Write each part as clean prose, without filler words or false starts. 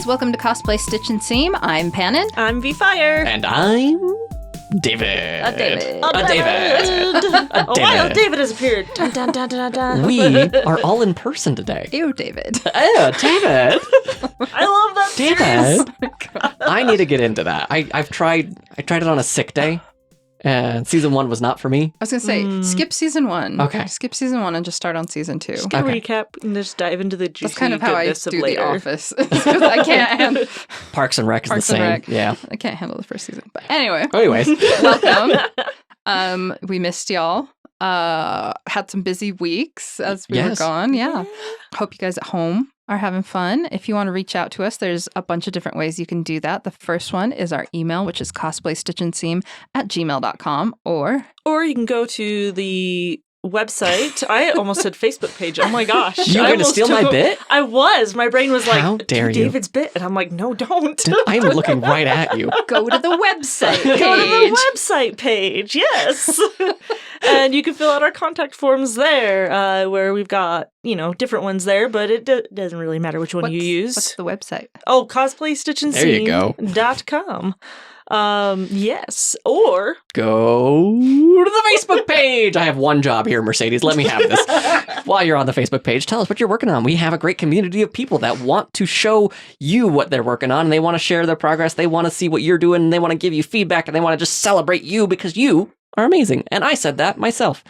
guys, welcome to Cosplay Stitch and Seam. I'm Pannon. I'm V-Fire. And I'm David. David. A wild David has appeared. Dun, dun, dun, dun, dun. We are all in person today. Ew, David. Oh, David. I love that series. David. I need to get into that. I tried it on a sick day. And season 1 was not for me. I was going to say, skip season 1. Okay. Skip season 1 and just start on season 2. Just get a recap and just dive into the juicy That's kind of how I goodness of do later. The Office. Because I can't handle... Parks and Rec is the same. Rec. Yeah. I can't handle the first season. But anyway. Anyways. Welcome. We missed y'all. Had some busy weeks as we were gone. Yeah. Hope you guys at home are having fun. If you want to reach out to us, there's a bunch of different ways you can do that. The first one is our email, which is cosplaystitchandseam@gmail.com, or you can go to the website. I almost said Facebook page. Oh my gosh. You were going to steal my bit? I was. My brain was like, how dare you? David's bit. And I'm like, no, don't. I'm looking right at you. go to the website page. Go to the website page. Yes. And you can fill out our contact forms there, where we've got, different ones there, but it doesn't really matter which one you use. What's the website? Oh, cosplaystitchandseam.com. Yes. Or go to the Facebook page. I have one job here, Mercedes. Let me have this. While you're on the Facebook page, tell us what you're working on. We have a great community of people that want to show you what they're working on, and they want to share their progress. They want to see what you're doing, and they want to give you feedback, and they want to just celebrate you because you are amazing. And I said that myself.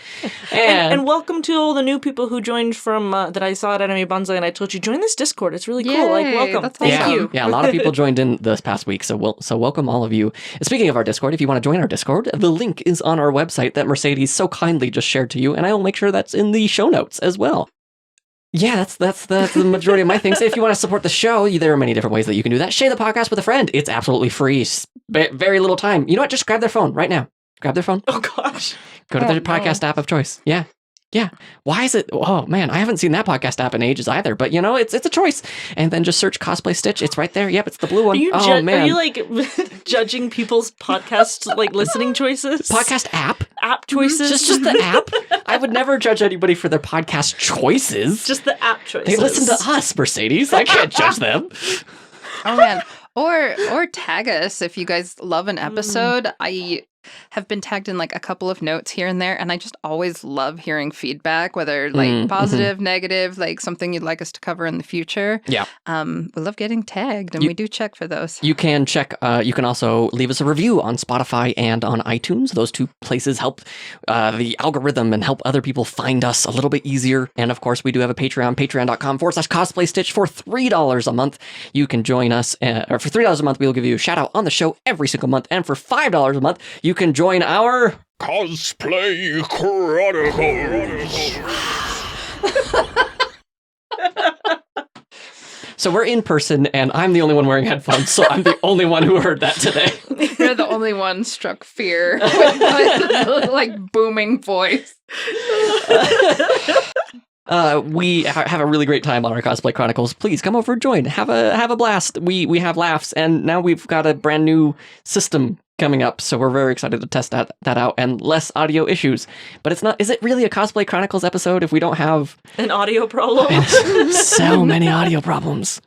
And welcome to all the new people who joined from that I saw at Anime Bonsai, and I told you, join this Discord. It's really cool. Yay, welcome. that's Thank awesome. you. Yeah, a lot of people joined in this past week, so welcome all of you. And speaking of our Discord, if you want to join our Discord, the link is on our website that Mercedes so kindly just shared to you, and I will make sure that's in the show notes as well. Yeah, that's the majority of my things. If you want to support the show, there are many different ways that you can do that. Share the podcast with a friend. It's absolutely free. Very little time. You know what? Just grab their phone right now. Grab their phone. Oh, gosh. Go to their podcast app of choice. Yeah. Yeah. Why is it? Oh, man, I haven't seen that podcast app in ages either. But, it's a choice. And then just search Cosplay Stitch. It's right there. Yep, it's the blue one. Man. Man. Are you, judging people's podcast, listening choices? Podcast app? App choices? Just the app? I would never judge anybody for their podcast choices. Just the app choices. They listen to us, Mercedes. I can't judge them. Oh, man. Or tag us if you guys love an episode. I have been tagged in a couple of notes here and there, and I just always love hearing feedback, whether positive, negative, something you'd like us to cover in the future. Yeah. We love getting tagged, and we do check for those. You can check. You can also leave us a review on Spotify and on iTunes. Those two places help the algorithm and help other people find us a little bit easier. And of course, we do have a Patreon, patreon.com/cosplaystitch for $3 a month. You can join us, or for $3 a month, we will give you a shout out on the show every single month. And for $5 a month, you can join our Cosplay Chronicles. So we're in person, and I'm the only one wearing headphones, so I'm the only one who heard that today. You're the only one struck fear with booming voice. We have a really great time on our Cosplay Chronicles. Please come over and join. Have a blast. We have laughs, and now we've got a brand new system coming up, so we're very excited to test that out, and less audio issues. But is it really a Cosplay Chronicles episode if we don't have an audio problem? So many audio problems.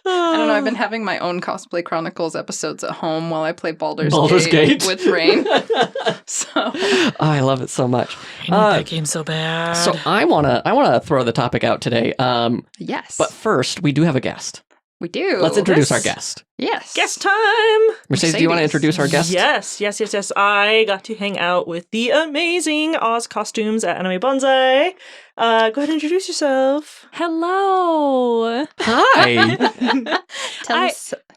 I don't know, I've been having my own Cosplay Chronicles episodes at home while I play Baldur's Gate with Rain. I love it so much. I need that game so bad. So I wanna throw the topic out today. Yes. But first, we do have a guest. We do. Let's introduce our guest. Yes. Guest time! Mercedes, do you want to introduce our guest? Yes. I got to hang out with the amazing Oz costumes at Anime Bonsai. Go ahead and introduce yourself. Hello. Hi.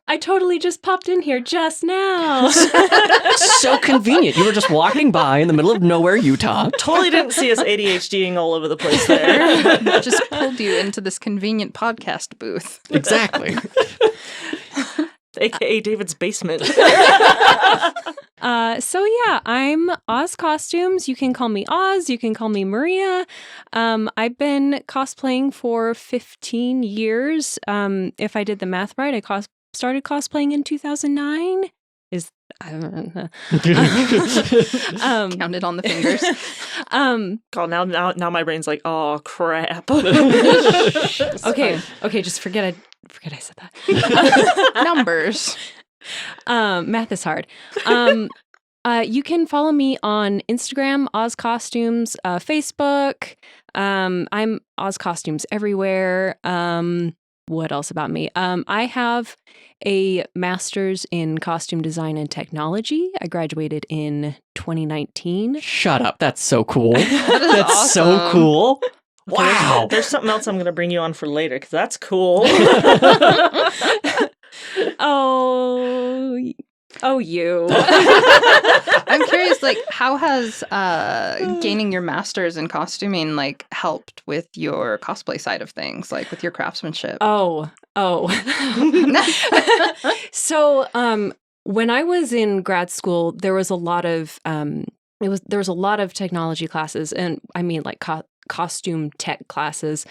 I totally just popped in here just now. So convenient. You were just walking by in the middle of nowhere, Utah. Totally didn't see us ADHDing all over the place there. Just pulled you into this convenient podcast booth. Exactly. AKA David's basement. I'm Oz Costumes. You can call me Oz. You can call me Maria. I've been cosplaying for 15 years. If I did the math right, I started cosplaying in 2009. I don't know. Counted on the fingers. God, now my brain's like, oh crap. Okay, just forget I said that. Numbers. Math is hard. You can follow me on Instagram, Oz Costumes, Facebook. I'm Oz Costumes everywhere. What else about me? I have a master's in costume design and technology. I graduated in 2019. Shut up. That's so cool. That's That's so awesome. cool. Okay, Wow. there's something else I'm going to bring you on for later because that's cool. Oh, you. I'm curious, like, how has gaining your master's in costuming like helped with your cosplay side of things, like with your craftsmanship? Oh. So, when I was in grad school, there was a lot of technology classes, and I mean like costume tech classes.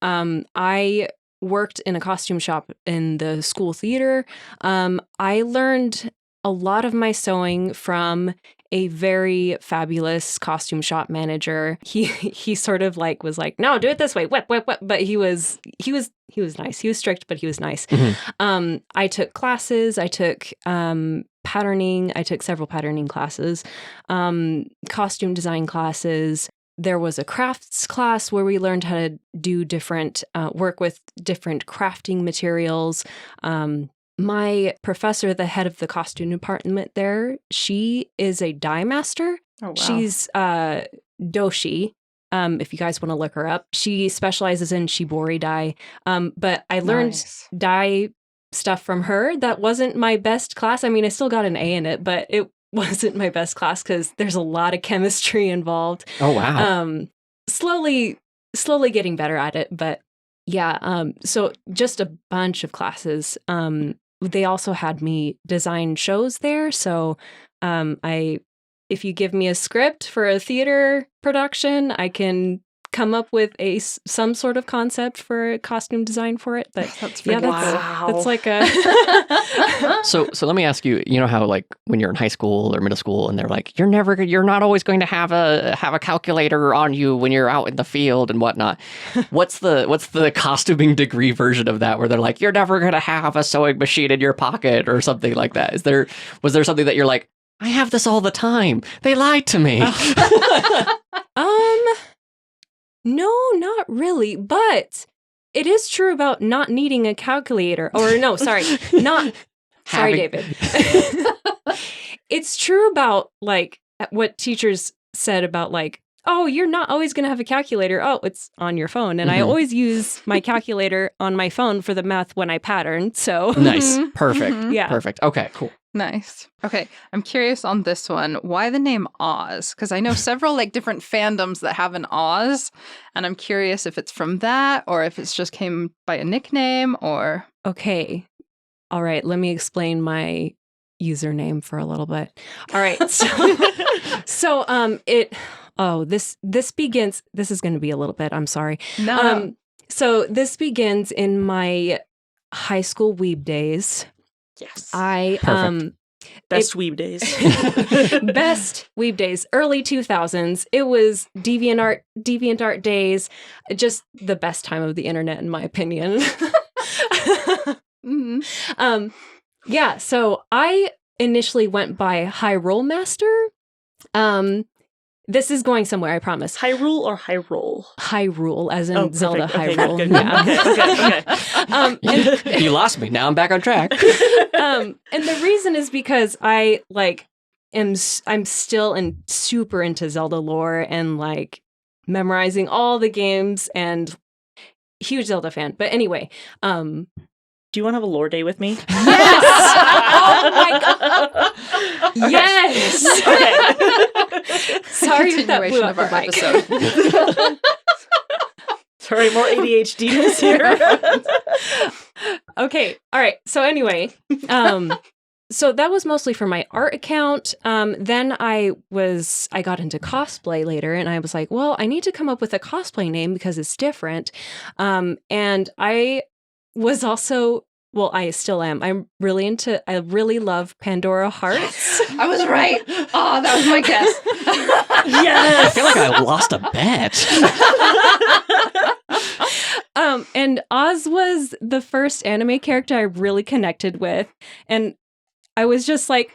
I worked in a costume shop in the school theater. I learned a lot of my sewing from a very fabulous costume shop manager. He sort of like was like, no, do it this way, whip. But he was nice. He was strict, but he was nice. Mm-hmm. I took classes. I took patterning. I took several patterning classes, costume design classes. There was a crafts class where we learned how to do different work with different crafting materials. My professor, the head of the costume department there, she is a dye master. Oh, wow. She's doshi. If you guys want to look her up, she specializes in shibori dye. But I learned Nice. dye stuff from her. That wasn't my best class. I mean, I still got an A in it, but it wasn't my best class because there's a lot of chemistry involved. Oh, wow. Slowly getting better at it, but yeah. So just a bunch of classes. They also had me design shows there. So, if you give me a script for a theater production, I can come up with some sort of concept for costume design for it. But That's yeah, pretty that's like a. So let me ask you, you know how like when you're in high school or middle school and they're like, you're not always going to have a calculator on you when you're out in the field and whatnot. What's the costuming degree version of that where they're like, you're never going to have a sewing machine in your pocket or something like that? Was there something that you're like, I have this all the time. They lied to me. No, not really, but it is true about not needing a calculator. Or no, sorry, not. Sorry, David. It's true about like what teachers said about like, oh, you're not always going to have a calculator. Oh, it's on your phone. And I always use my calculator on my phone for the math when I pattern. So Nice. Perfect. Yeah. Perfect. Okay, cool. Nice. Okay, I'm curious on this one. Why the name Oz? Because I know several like different fandoms that have an Oz, and I'm curious if it's from that or if it's just came by a nickname or. Okay. All right. Let me explain my username for a little bit. All right. This begins. This is going to be a little bit. I'm sorry. No. So this begins in my high school weeb days. Yes. Perfect. Best weeb days. Best weeb days, early 2000s. It was DeviantArt days. Just the best time of the internet, in my opinion. Mm-hmm. Yeah. So I initially went by Hyrule Master. This is going somewhere, I promise. Hyrule or Hyrule? Hyrule, as in Zelda perfect. Hyrule. Good. Yeah. You lost me. Now I'm back on track. And the reason is because I'm still super into Zelda lore and like memorizing all the games and huge Zelda fan. But anyway, do you want to have a lore day with me? Yes! Oh my god! Yes! Okay. Sorry if that blew Continuation up of the our mic. episode. Sorry, more ADHD here. Okay. All right. So anyway, so that was mostly for my art account. Then I got into cosplay later, and I was like, well, I need to come up with a cosplay name because it's different. And I was also well, I still am. I really love Pandora Hearts. I was right. Oh, that was my guess. I Yes. feel like I lost a bet. And Oz was the first anime character I really connected with. And I was just like,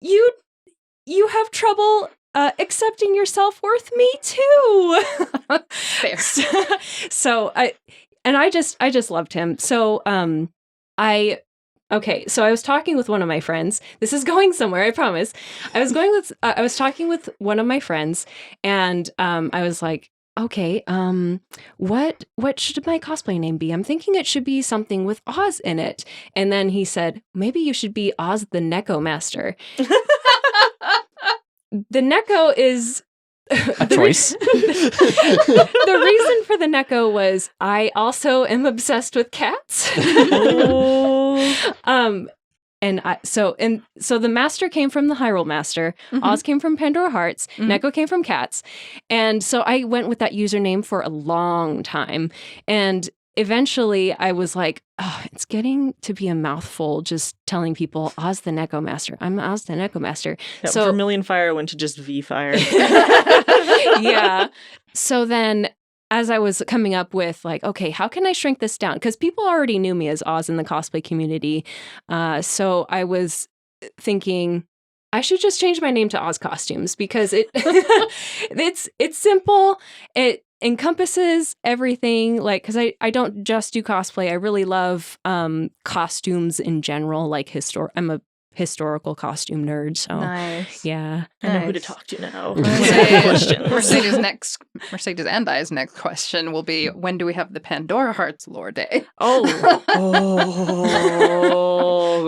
you have trouble accepting your self-worth? Me too. Fair. So I just loved him. So I was talking with one of my friends. This is going somewhere, I promise. I was talking with one of my friends, and I was like, okay, what should my cosplay name be? I'm thinking it should be something with Oz in it. And then he said, maybe you should be Oz the Neko Master. The Neko is A choice. The reason for the Neko was I also am obsessed with cats. So the master came from the Hyrule Master, Oz came from Pandora Hearts, Neko came from cats. And so I went with that username for a long time. And eventually I was like, oh, it's getting to be a mouthful just telling people Oz the Neko Master. I'm Oz the Neko Master. Yeah, So Vermilion Fire went to just V Fire. yeah. So then as I was coming up with like, okay, how can I shrink this down? Because people already knew me as Oz in the cosplay community. So I was thinking I should just change my name to Oz Costumes because it's simple. It encompasses everything, like, because I don't just do cosplay. I really love costumes in general. Like I'm a historical costume nerd. So Nice. yeah. I know who to talk to now. Mercedes and I's next question will be, when do we have the Pandora Hearts lore day? Oh.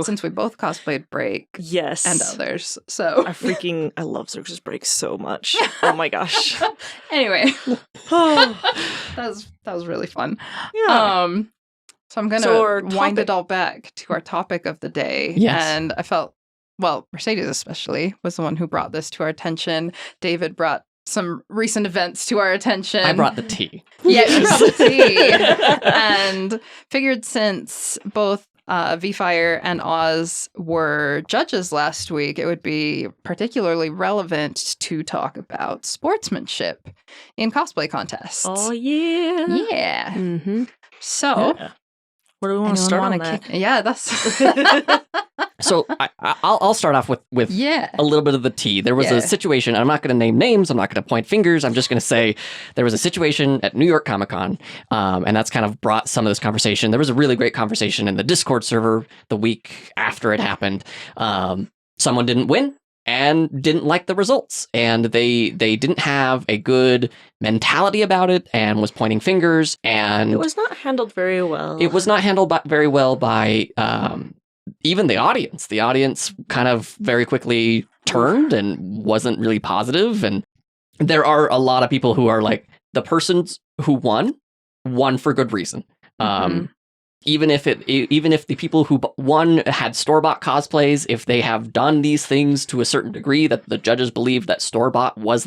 Since we both cosplayed Break Yes. and others. So I love Circus Break so much. Oh my gosh. anyway, Oh. that was really fun. Yeah. So I'm going So our to wind topic- it all back to our topic of the day. Yes. And I felt, well, Mercedes especially was the one who brought this to our attention. David brought some recent events to our attention. I brought the tea. Yeah, you brought the tea. And figured since both V-Fire and Oz were judges last week, it would be particularly relevant to talk about sportsmanship in cosplay contests. Oh yeah. Yeah. Mm-hmm. So, Yeah. Where do we want to start on that? Yeah, that's So I'll start off with yeah. a little bit of the tea. There was Yeah. a situation. I'm not going to name names. I'm not going to point fingers. I'm just going to say there was a situation at New York Comic Con, and that's kind of brought some of this conversation. There was a really great conversation in the Discord server the week after it happened. Someone didn't win and didn't like the results, and they didn't have a good mentality about it and was pointing fingers, and It was not handled very well. it was not handled very well by even the audience. The audience kind of very quickly turned and wasn't really positive. And there are a lot of people who are like, the persons who won for good reason. Even if the people who won had store-bought cosplays, if they have done these things to a certain degree that the judges believed that store-bought was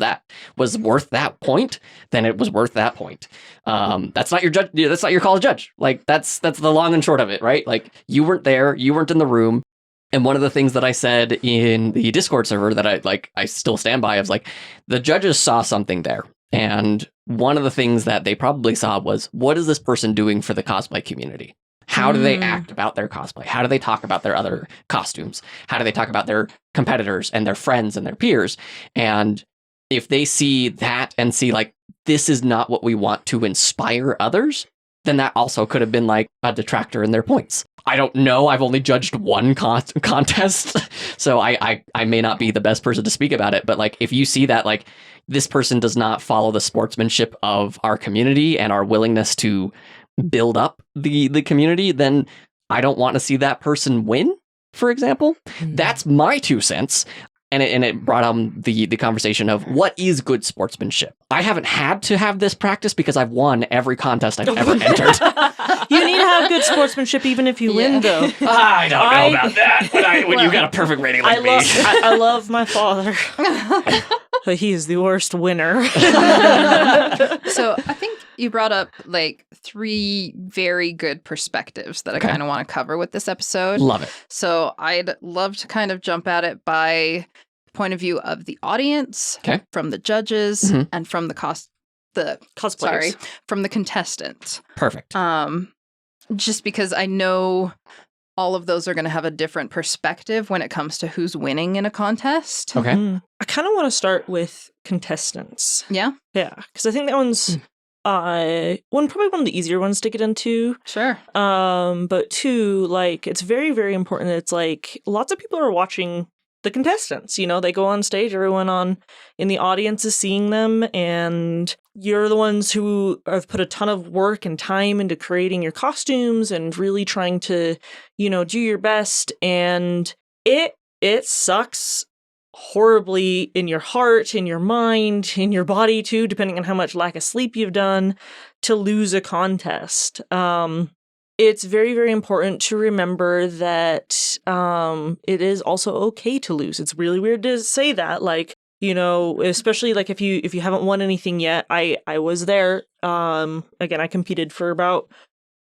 worth that point, then it was worth that point. That's not your judge. That's not your call as judge. Like that's the long and short of it, right? Like you weren't there, you weren't in the room. And one of the things that I said in the Discord server that I still stand by is like the judges saw something there. And one of the things that they probably saw was, what is this person doing for the cosplay community? How do they act about their cosplay? How do they talk about their other costumes? How do they talk about their competitors and their friends and their peers? And if they see that and see like, this is not what we want to inspire others, then that also could have been like a detractor in their points. I don't know. I've only judged one contest, so I may not be the best person to speak about it. But like, if you see that like this person does not follow the sportsmanship of our community and our willingness to build up the community, then I don't want to see that person win, for example. That's my 2 cents. And it brought on the conversation of what is good sportsmanship. I haven't had to have this practice because I've won every contest I've ever entered. You need to have good sportsmanship even if you win, though. I don't know about that. When you got a perfect rating like me. I love my father. But he is the worst winner. So I think you brought up like 3 very good perspectives that Okay. I kind of want to cover with this episode. Love it. So I'd love to kind of jump at it by point of view of the audience, Okay. from the judges, Mhm. and from the Cosplayers. from the contestants. Perfect. Just because I know all of those are going to have a different perspective when it comes to who's winning in a contest. Okay. I kind of want to start with contestants. Yeah, Yeah, because I think that one's probably one of the easier ones to get into. sure. But 2, like, it's very, very important. It's like lots of people are watching the contestants. You know, they go on stage, everyone in the audience is seeing them, and you're the ones who have put a ton of work and time into creating your costumes and really trying to, you know, do your best. And it sucks horribly in your heart, in your mind, in your body too, depending on how much lack of sleep you've done, to lose a contest. It's very, very important to remember that it is also okay to lose. It's really weird to say that, like, you know, especially like if you haven't won anything yet. I was there. Again, I competed for about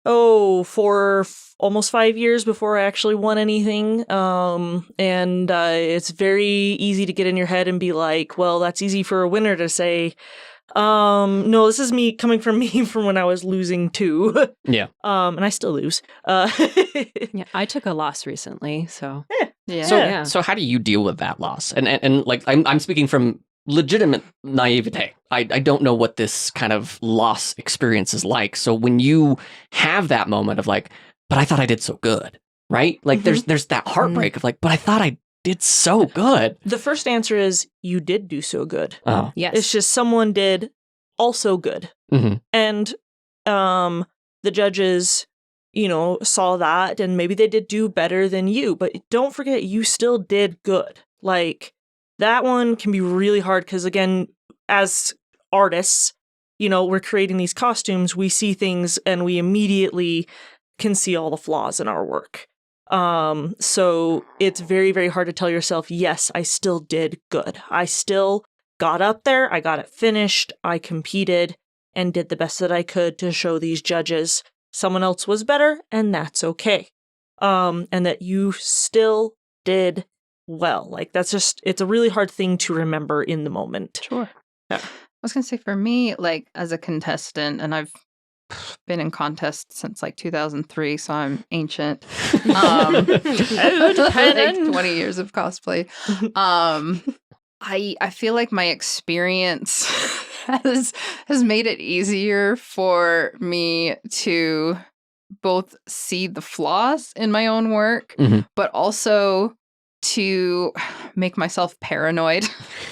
almost 5 years before I actually won anything. And it's very easy to get in your head and be like, well, that's easy for a winner to say. No, this is coming from when I was losing too. Yeah. And I still lose. Yeah, I took a loss recently, so Yeah. So, Yeah. so how do you deal with that loss? And like, I'm speaking from legitimate naivete. I don't know what this kind of loss experience is like. So when you have that moment of like, but I thought I did so good, right? Like there's that heartbreak of like, but I thought I did so good. The first answer is you did do so good. Oh. yes. It's just someone did also good. Mhm. And the judges, you know, saw that and maybe they did do better than you, but don't forget you still did good. Like that one can be really hard because again, as artists, you know, we're creating these costumes, we see things and we immediately can see all the flaws in our work. So it's very, very hard to tell yourself, yes, I still did good. I still got up there, I got it finished, I competed and did the best that I could to show these judges someone else was better, and that's okay. And that you still did well. Like that's just, it's a really hard thing to remember in the moment. Sure. Yeah. I was going to say for me, like as a contestant, and I've been in contests since like 2003, so I'm ancient. Like 20 years of cosplay. I feel like my experience has made it easier for me to both see the flaws in my own work, Mhm. but also to make myself paranoid,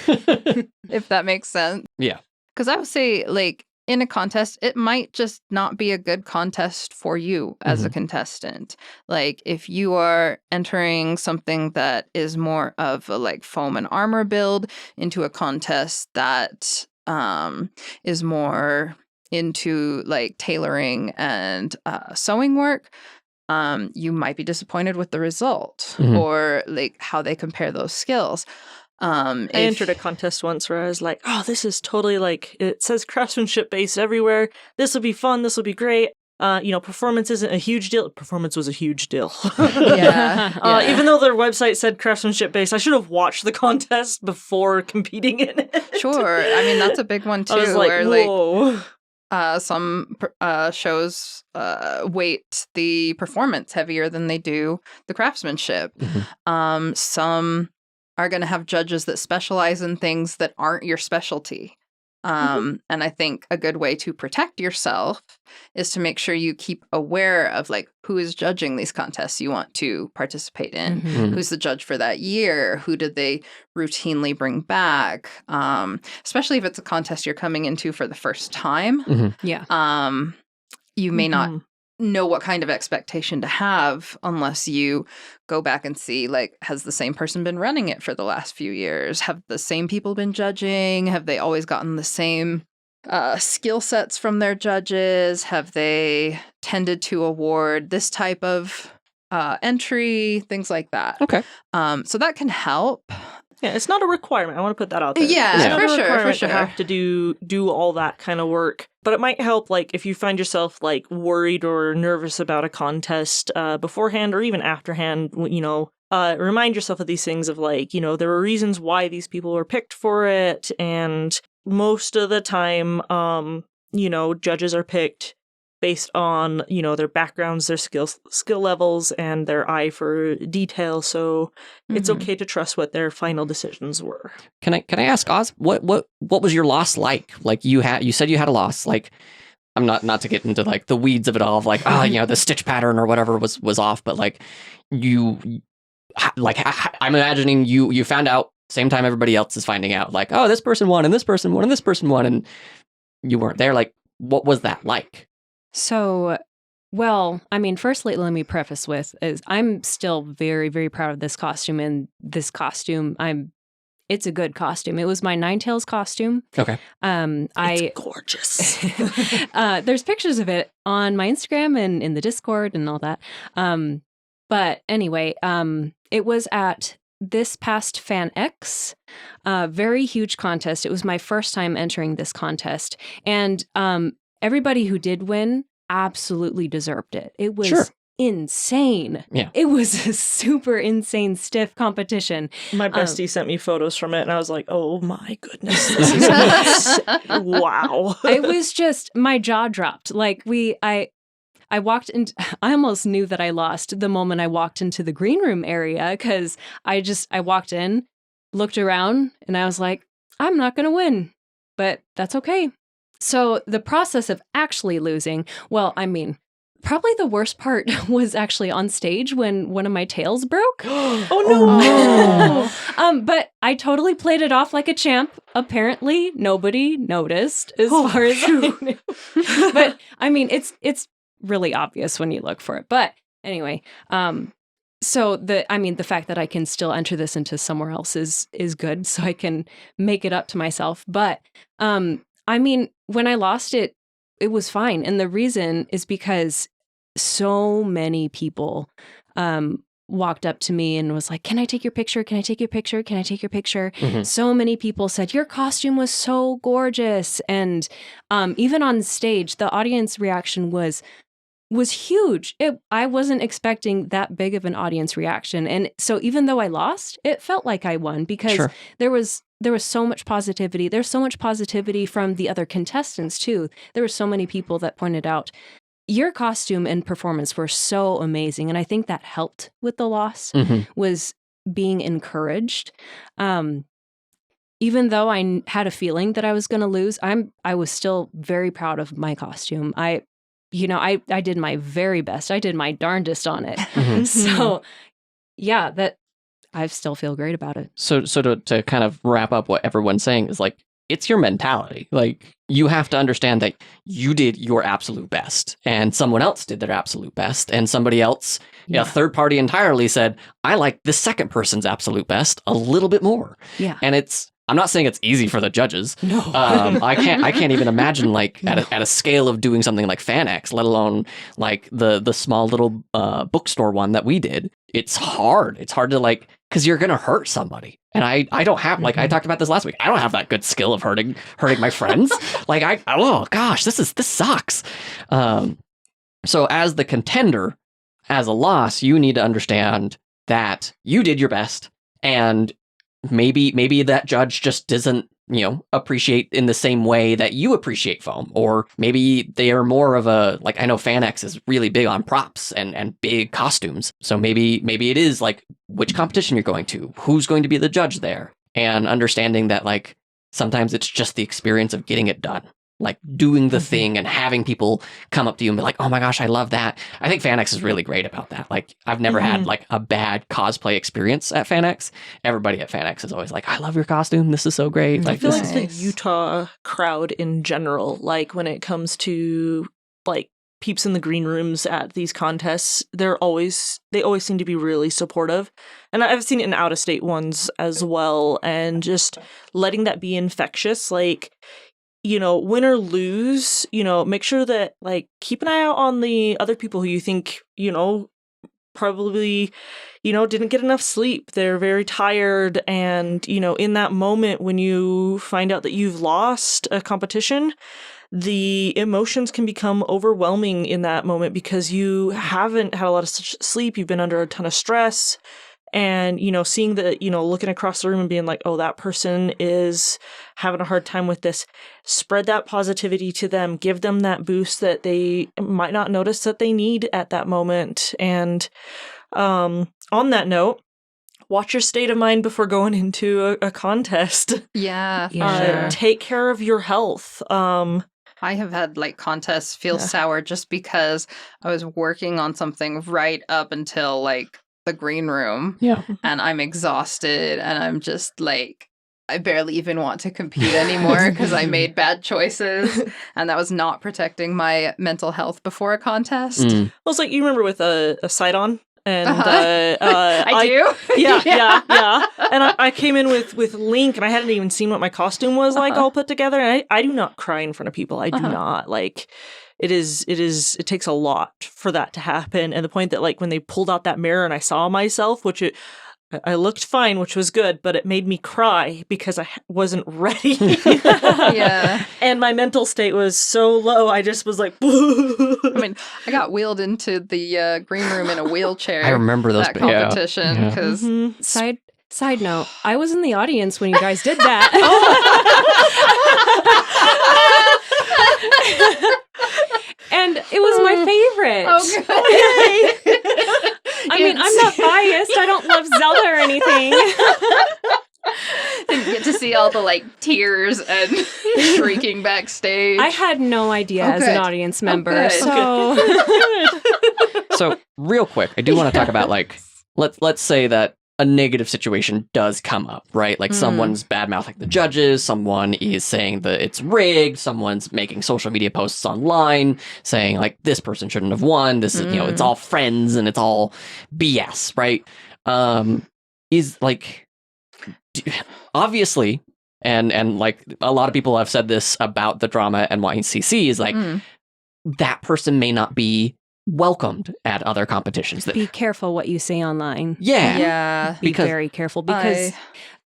if that makes sense. Yeah. Because I would say, like, in a contest, it might just not be a good contest for you as a contestant. Like, if you are entering something that is more of a, like, foam and armor build into a contest that is more into, like, tailoring and sewing work, you might be disappointed with the result or, like, how they compare those skills. I entered a contest once where I was like, oh, this is totally like, it says craftsmanship based everywhere. This will be fun. This will be great. You know, performance isn't a huge deal. Performance was a huge deal. Yeah. Even though their website said craftsmanship based, I should have watched the contest before competing in it. Sure. I mean, that's a big one too, I was like, where whoa. some shows weight the performance heavier than they do the craftsmanship. Some are going to have judges that specialize in things that aren't your specialty. And I think a good way to protect yourself is to make sure you keep aware of like who is judging these contests you want to participate in. Who's the judge for that year? Who did they routinely bring back? Especially if it's a contest you're coming into for the first time. Yeah. You may not know what kind of expectation to have unless you go back and see, like, has the same person been running it for the last few years? Have the same people been judging? Have they always gotten the same skill sets from their judges? Have they tended to award this type of entry? Things like that. Okay. So that can help. Yeah, it's not a requirement. I want to put that out there. Yeah, it's not for a sure, for requirement sure. to have to do all that kind of work. But it might help, like, if you find yourself, like, worried or nervous about a contest beforehand or even afterhand, remind yourself of these things of, like, there are reasons why these people were picked for it. And most of the time, judges are picked based on, their backgrounds, their skill levels, and their eye for detail. So it's okay to trust what their final decisions were. Can I ask Oz, what was your loss like? Like you said you had a loss. Like, I'm not to get into like the weeds of it all of like, the stitch pattern or whatever was off, but like I'm imagining you found out same time everybody else is finding out, like, oh, this person won and this person won and this person won, and you weren't there. Like, what was that like? So, well, I mean, firstly, let me preface with is I'm still very, very proud of this costume, and this costume, it's a good costume. It was my Ninetales costume. Okay. It's gorgeous. There's pictures of it on my Instagram and in the Discord and all that. But anyway, it was at this past FanX, very huge contest. It was my first time entering this contest, and everybody who did win absolutely deserved it. It was insane. Yeah. It was a super insane, stiff competition. My bestie sent me photos from it, and I was like, oh my goodness. This is wow. It was just, my jaw dropped. Like, I walked in, I almost knew that I lost the moment I walked into the green room area, because I walked in, looked around, and I was like, I'm not going to win, but that's okay. So the process of actually losing, well, I mean, probably the worst part was actually on stage when one of my tails broke. Oh no! But I totally played it off like a champ. Apparently, nobody noticed as far as I knew. But I mean, it's really obvious when you look for it. But anyway, so the fact that I can still enter this into somewhere else is good, so I can make it up to myself. But I mean, when I lost it, it was fine. And the reason is because so many people walked up to me and was like, can I take your picture? Can I take your picture? Can I take your picture? Mm-hmm. So many people said, your costume was so gorgeous. And even on stage, the audience reaction was huge. I wasn't expecting that big of an audience reaction. And so even though I lost, it felt like I won, because there was so much positivity. There's so much positivity from the other contestants too. There were so many people that pointed out, your costume and performance were so amazing. And I think that helped with the loss, was being encouraged. Even though I had a feeling that I was going to lose, I was still very proud of my costume. I did my very best. I did my darndest on it. So yeah, that I still feel great about it. So to kind of wrap up what everyone's saying is, like, it's your mentality. Like, you have to understand that you did your absolute best and someone else did their absolute best, and somebody else, a third party entirely, said, I like this second person's absolute best a little bit more. Yeah. And I'm not saying it's easy for the judges. No. I can't even imagine, like, at a scale of doing something like FanX, let alone like the small little bookstore one that we did. It's hard. It's hard to, like, because you're gonna hurt somebody. And I don't have, like, I talked about this last week, I don't have that good skill of hurting my friends. Like, oh gosh, this sucks. So as the contender, as a loss, you need to understand that you did your best, and maybe that judge just doesn't, appreciate in the same way that you appreciate foam, or maybe they are more of a, like, I know FanX is really big on props and big costumes. So maybe it is like which competition you're going to, who's going to be the judge there, and understanding that, like, sometimes it's just the experience of getting it done. Like, doing the thing and having people come up to you and be like, oh my gosh, I love that. I think FanX is really great about that. Like, I've never had, like, a bad cosplay experience at FanX. Everybody at FanX is always like, I love your costume. This is so great. Like, I feel like the Utah crowd in general, like, when it comes to, like, peeps in the green rooms at these contests, they always seem to be really supportive. And I've seen it in out-of-state ones as well. And just letting that be infectious, like, win or lose, make sure that, like, keep an eye out on the other people who you think, probably, didn't get enough sleep. They're very tired. And, in that moment when you find out that you've lost a competition, the emotions can become overwhelming in that moment because you haven't had a lot of sleep. You've been under a ton of stress. And, seeing that, looking across the room and being like, oh, that person is having a hard time with this, spread that positivity to them, give them that boost that they might not notice that they need at that moment. And on that note, watch your state of mind before going into a contest. Yeah, for Yeah. sure. Take care of your health. I have had contests feel sour just because I was working on something right up until the green room. Yeah. And I'm exhausted and I'm just I barely even want to compete anymore because I made bad choices and that was not protecting my mental health before a contest. Mm. Well, it's like you remember with a side-on. And I do. Yeah. And I came in with Link, and I hadn't even seen what my costume was all put together. And I do not cry in front of people. I do not It takes a lot for that to happen. And the point that when they pulled out that mirror and I saw myself, I looked fine, which was good, but it made me cry because I wasn't ready. Yeah. And my mental state was so low. I just was like, I got wheeled into the green room in a wheelchair. I remember those that competition Yeah. because Side note, I was in the audience when you guys did that. And it was my favorite. I mean, I'm not biased. I don't love Zelda or anything. Didn't get to see all the tears and shrieking backstage. I had no idea as an audience member. good. So So real quick, I do want to talk about let's say that a negative situation does come up, right? Someone's bad-mouthing the judges, someone is saying that it's rigged, someone's making social media posts online saying this person shouldn't have won, this is, it's all friends and it's all BS, right? Obviously, and a lot of people have said this about the drama and NYCC is that person may not be welcomed at other competitions. be careful what you say online. Yeah. Be Because very careful because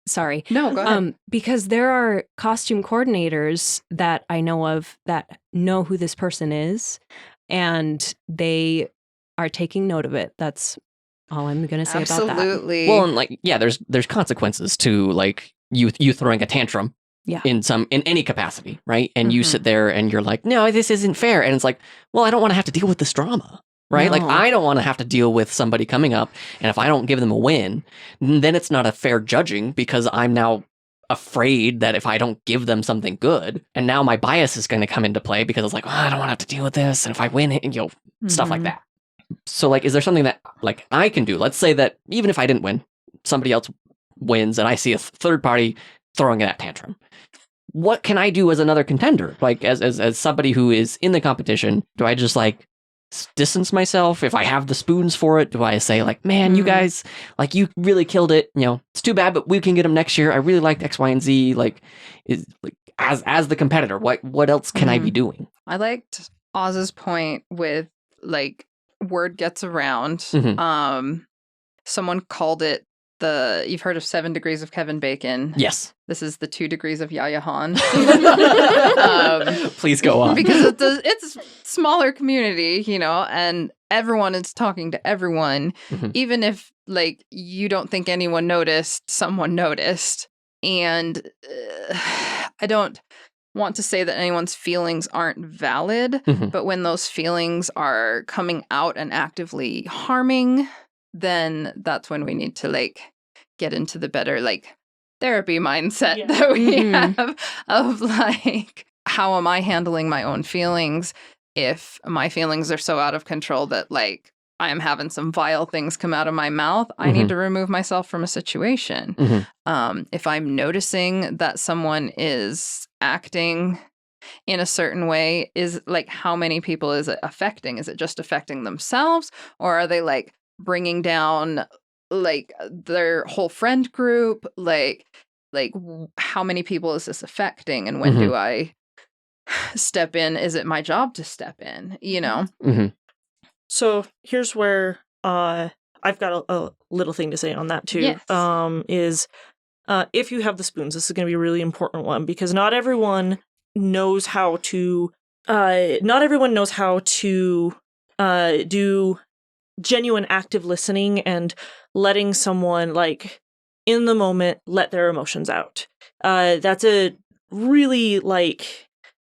sorry. No, go ahead. Because there are costume coordinators that I know of that know who this person is and they are taking note of it. That's all I'm going to say about that. Absolutely. well, and there's consequences to you throwing a tantrum. Yeah. In any capacity, right? And you sit there and you're like, no, this isn't fair. And it's well, I don't want to have to deal with this drama, right? No. I don't want to have to deal with somebody coming up. And if I don't give them a win, then it's not a fair judging because I'm now afraid that if I don't give them something good, and now my bias is going to come into play because it's I don't want to have to deal with this. And if I win it, stuff like that. So is there something that I can do? Let's say that even if I didn't win, somebody else wins and I see a third party throwing that tantrum. What can I do as another contender? As somebody who is in the competition, do I just distance myself? If I have the spoons for it, do I say man, you guys, you really killed it. It's too bad, but we can get them next year. I really liked X, Y, and Z. As the competitor, what else can I be doing? I liked Oz's point with word gets around. Someone called it you've heard of 7 degrees of Kevin Bacon. Yes. This is the 2 degrees of Yaya Han. Please go on. Because it's a smaller community, and everyone is talking to everyone. Even if you don't think anyone noticed, someone noticed. And I don't want to say that anyone's feelings aren't valid, but when those feelings are coming out and actively harming, then that's when we need to get into the better therapy mindset that we have of how am I handling my own feelings if my feelings are so out of control that I am having some vile things come out of my mouth. I need to remove myself from a situation. If I'm noticing that someone is acting in a certain way, is how many people is it affecting? Is it just affecting themselves, or are they bringing down their whole friend group? How many people is this affecting, and when do I step in? Is it my job to step in? So here's where I've got a little thing to say on that too. Yes. Is if you have the spoons, this is going to be a really important one because not everyone knows how to. Not everyone knows how to do genuine active listening and letting someone like in the moment let their emotions out. That's a really like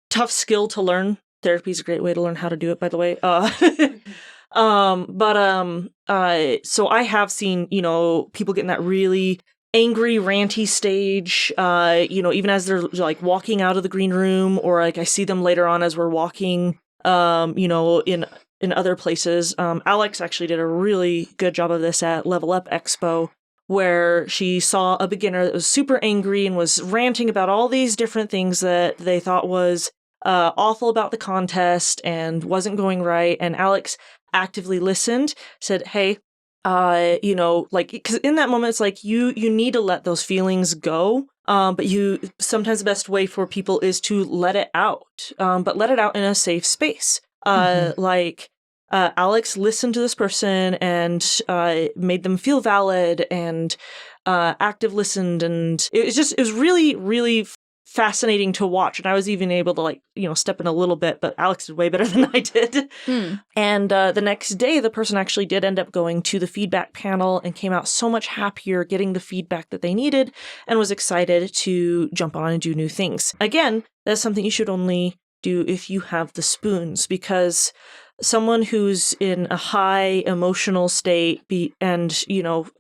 tough skill to learn. Therapy is a great way to learn how to do it, by the way. So I have seen, people get in that really angry, ranty stage, even as they're like walking out of the green room, or like I see them later on as we're walking, in other places. Alex actually did a really good job of this at Level Up Expo, where she saw a beginner that was super angry and was ranting about all these different things that they thought was awful about the contest and wasn't going right. And Alex actively listened, said, hey, because in that moment, it's like you need to let those feelings go. But sometimes the best way for people is to let it out, but let it out in a safe space. Alex listened to this person and made them feel valid and active listened. And it was really, really fascinating to watch. And I was even able to step in a little bit, but Alex did way better than I did. And the next day, the person actually did end up going to the feedback panel and came out so much happier getting the feedback that they needed and was excited to jump on and do new things. Again, that's something you should only do if you have the spoons, because someone who's in a high emotional state and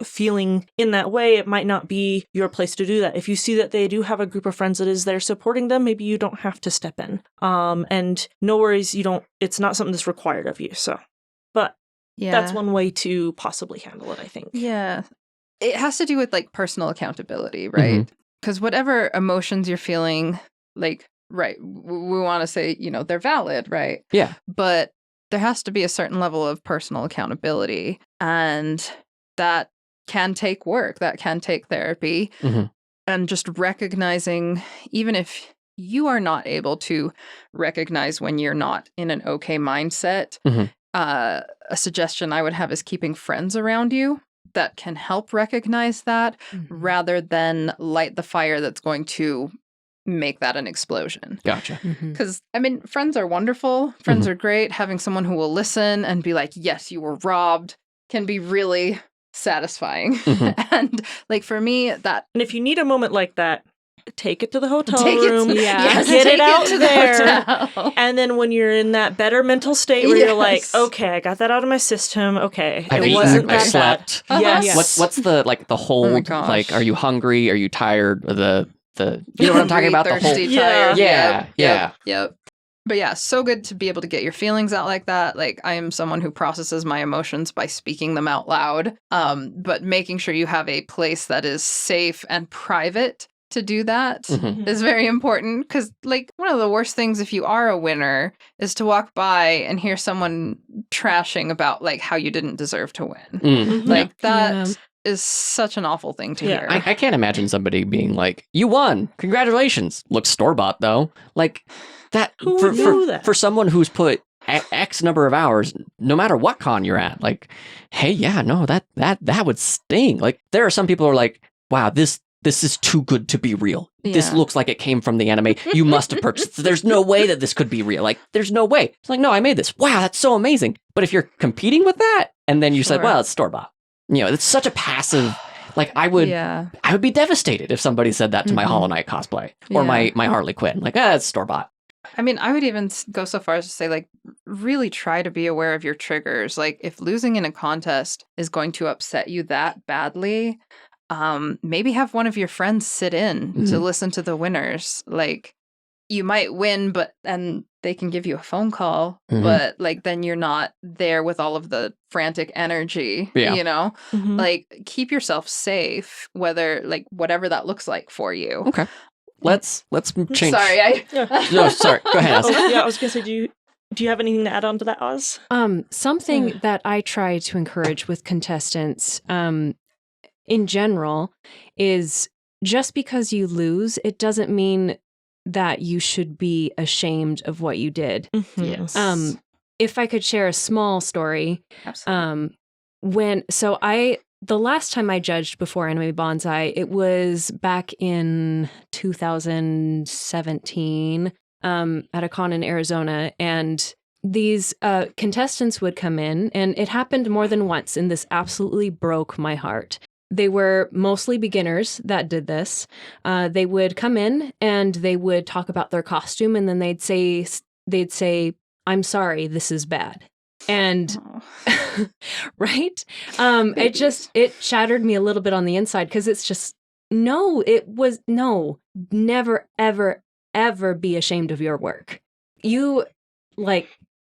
feeling in that way, it might not be your place to do that. If you see that they do have a group of friends that is there supporting them, maybe you don't have to step in. And no worries, it's not something that's required of you. So, but that's one way to possibly handle it, I think. Yeah. It has to do with like personal accountability, right? Because whatever emotions you're feeling, like, right, we want to say, they're valid, right? Yeah. But there has to be a certain level of personal accountability, and that can take work, that can take therapy, and just recognizing, even if you are not able to recognize when you're not in an okay mindset, a suggestion I would have is keeping friends around you that can help recognize that rather than light the fire that's going to make that an explosion. Gotcha. Because, friends are wonderful. Friends are great. Having someone who will listen and be like, yes, you were robbed, can be really satisfying. And like for me, that... And if you need a moment like that, take it to the hotel room. Yes, get it out to there. And then when you're in that better mental state where you're like, okay, I got that out of my system. Okay. I've it eaten, wasn't I've that slept. bad. Yes. What's the hold? Oh my gosh. Like, are you hungry? Are you tired? You know what I'm talking about? Thirsty, The whole... tired. Yeah. Yep. But yeah, so good to be able to get your feelings out like that. Like, I am someone who processes my emotions by speaking them out loud. But making sure you have a place that is safe and private to do that is very important. Because, like, one of the worst things if you are a winner is to walk by and hear someone trashing about, like, how you didn't deserve to win. Like, that is such an awful thing to hear. I can't imagine somebody being like, you won, congratulations. Looks store-bought, though. Like, that Who would do that? For someone who's put X number of hours, no matter what con you're at, like, hey, yeah, no, that would sting. Like, there are some people who are like, wow, this is too good to be real. This looks like it came from the anime. You must have purchased. There's no way that this could be real. Like, there's no way. It's like, no, I made this. Wow, that's so amazing. But if you're competing with that, and then you said, well, it's store-bought. It's such a passive. Like, I would be devastated if somebody said that to my Hollow Knight cosplay or my Harley Quinn. Like, it's store-bought. I would even go so far as to say, like, really try to be aware of your triggers. Like, if losing in a contest is going to upset you that badly, maybe have one of your friends sit in to listen to the winners. Like, you might win, and they can give you a phone call, but like then you're not there with all of the frantic energy, like keep yourself safe, whatever that looks like for you. Okay. Let's change. Sorry, No, sorry. Go ahead, Oz. I was gonna say, do you have anything to add on to that, Oz? Something that I try to encourage with contestants, in general, is just because you lose, it doesn't mean that you should be ashamed of what you did. Yes. If I could share a small story, the last time I judged before Anime Bonsai, it was back in 2017 at a con in Arizona. And these contestants would come in, and it happened more than once, and this absolutely broke my heart. They were mostly beginners that did this. They would come in and they would talk about their costume, and then they'd say, "I'm sorry, this is bad." And right? It shattered me a little bit on the inside, because it's just, never, ever, ever be ashamed of your work.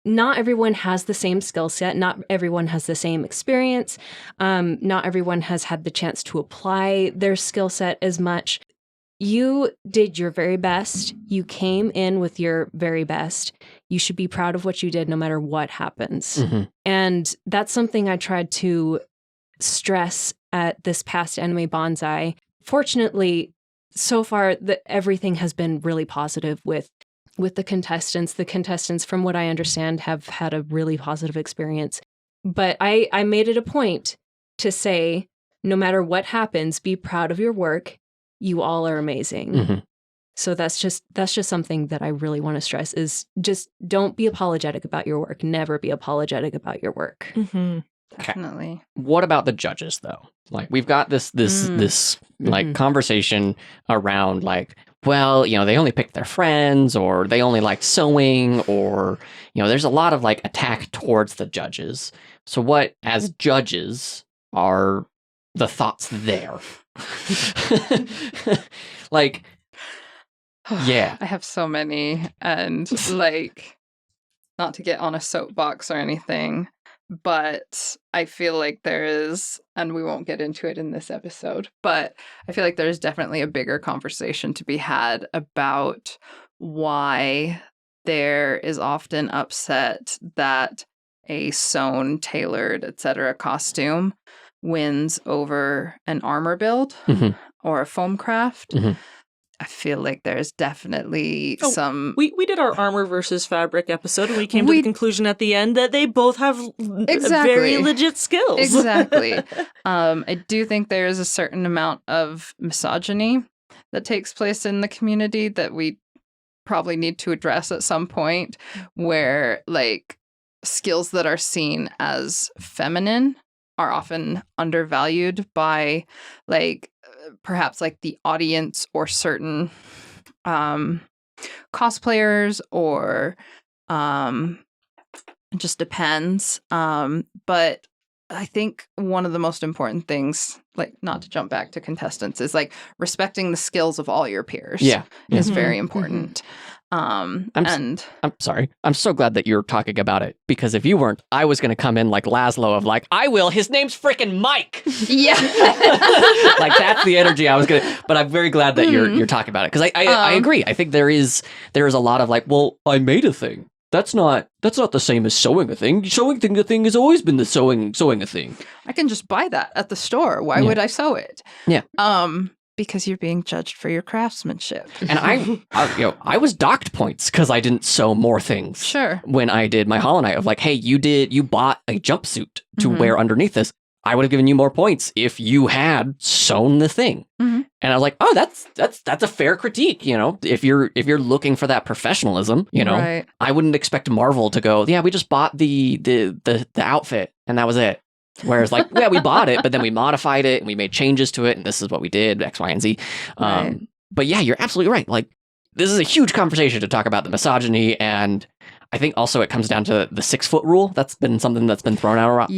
Not everyone has the same skill set. Not everyone has the same experience. Not everyone has had the chance to apply their skill set as much. You did your very best. You came in with your very best. You should be proud of what you did no matter what happens. Mm-hmm. And that's something I tried to stress at this past Anime Bonsai. Fortunately, so far, everything has been really positive with the contestants. The contestants, from what I understand, have had a really positive experience. But I made it a point to say, no matter what happens, be proud of your work. You all are amazing. Mm-hmm. So that's just something that I really want to stress, is just don't be apologetic about your work. Never be apologetic about your work. Mm-hmm. Definitely. Okay. What about the judges, though? Like, we've got this like conversation around, like, well, they only picked their friends, or they only like sewing, or, there's a lot of like attack towards the judges. So what, as judges, are the thoughts there? Like, yeah. I have so many, and like, not to get on a soapbox or anything, but I feel like there is, and we won't get into it in this episode, but I feel like there's definitely a bigger conversation to be had about why there is often upset that a sewn, tailored, etc. costume wins over an armor build or a foam craft. Mm-hmm. I feel like there's definitely some... We did our armor versus fabric episode, and we came to the conclusion at the end that they both have very legit skills. Exactly. I do think there is a certain amount of misogyny that takes place in the community that we probably need to address at some point, where like skills that are seen as feminine are often undervalued by like perhaps like the audience or certain cosplayers, or it just depends. But I think one of the most important things, like not to jump back to contestants, is like respecting the skills of all your peers. Yeah. Is very important. I'm sorry. I'm so glad that you're talking about it, because if you weren't, I was going to come in like Laszlo of like, I will. His name's freaking Mike. Yeah. Like that's the energy I was going to. But I'm very glad that you're talking about it, because I agree. I think there is a lot of like, well, I made a thing. That's not the same as sewing a thing. Sewing a thing has always been the sewing a thing. I can just buy that at the store. Why would I sew it? Yeah. Because you're being judged for your craftsmanship. And I was docked points because I didn't sew more things. Sure. When I did my Hollow Knight of like, hey, you bought a jumpsuit to wear underneath this. I would have given you more points if you had sewn the thing. Mm-hmm. And I was like, oh, that's a fair critique. If you're looking for that professionalism, right. I wouldn't expect Marvel to go, yeah, we just bought the outfit and that was it. Whereas like, yeah, we bought it, but then we modified it and we made changes to it. And this is what we did, X, Y, and Z. Right. But yeah, you're absolutely right. Like, this is a huge conversation to talk about the misogyny. And I think also it comes down to the 6-foot rule. That's been something that's been thrown out a lot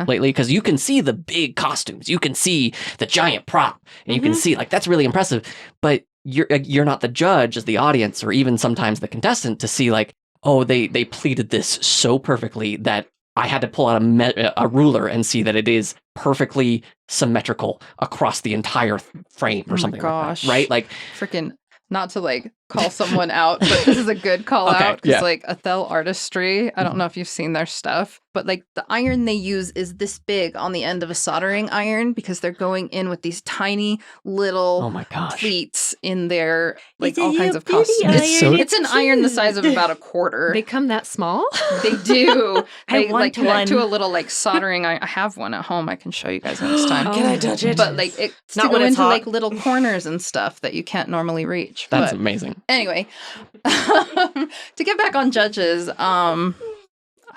lately. Because you can see the big costumes. You can see the giant prop. And you can see, like, that's really impressive. But you're not the judge as the audience, or even sometimes the contestant, to see like, oh, they pleated this so perfectly that I had to pull out a ruler and see that it is perfectly symmetrical across the entire frame or something like that, right? Like, freaking, not to like call someone out, but this is a good call Okay, out because yeah. like Athel Artistry, I don't know if you've seen their stuff, but like the iron they use is this big on the end of a soldering iron because they're going in with these tiny little Oh my gosh. pleats in their like It's a all kinds little of costs. bitty It's so- iron. It's an iron the size of about a quarter. They come that small? They do. I They want like connect to one. a little like soldering iron. I have one at home. I can show you guys next time. Can I touch it? But like it's Not to go when it's into hot. like little corners and stuff that you can't normally reach. That's But amazing. anyway, to get back on judges, I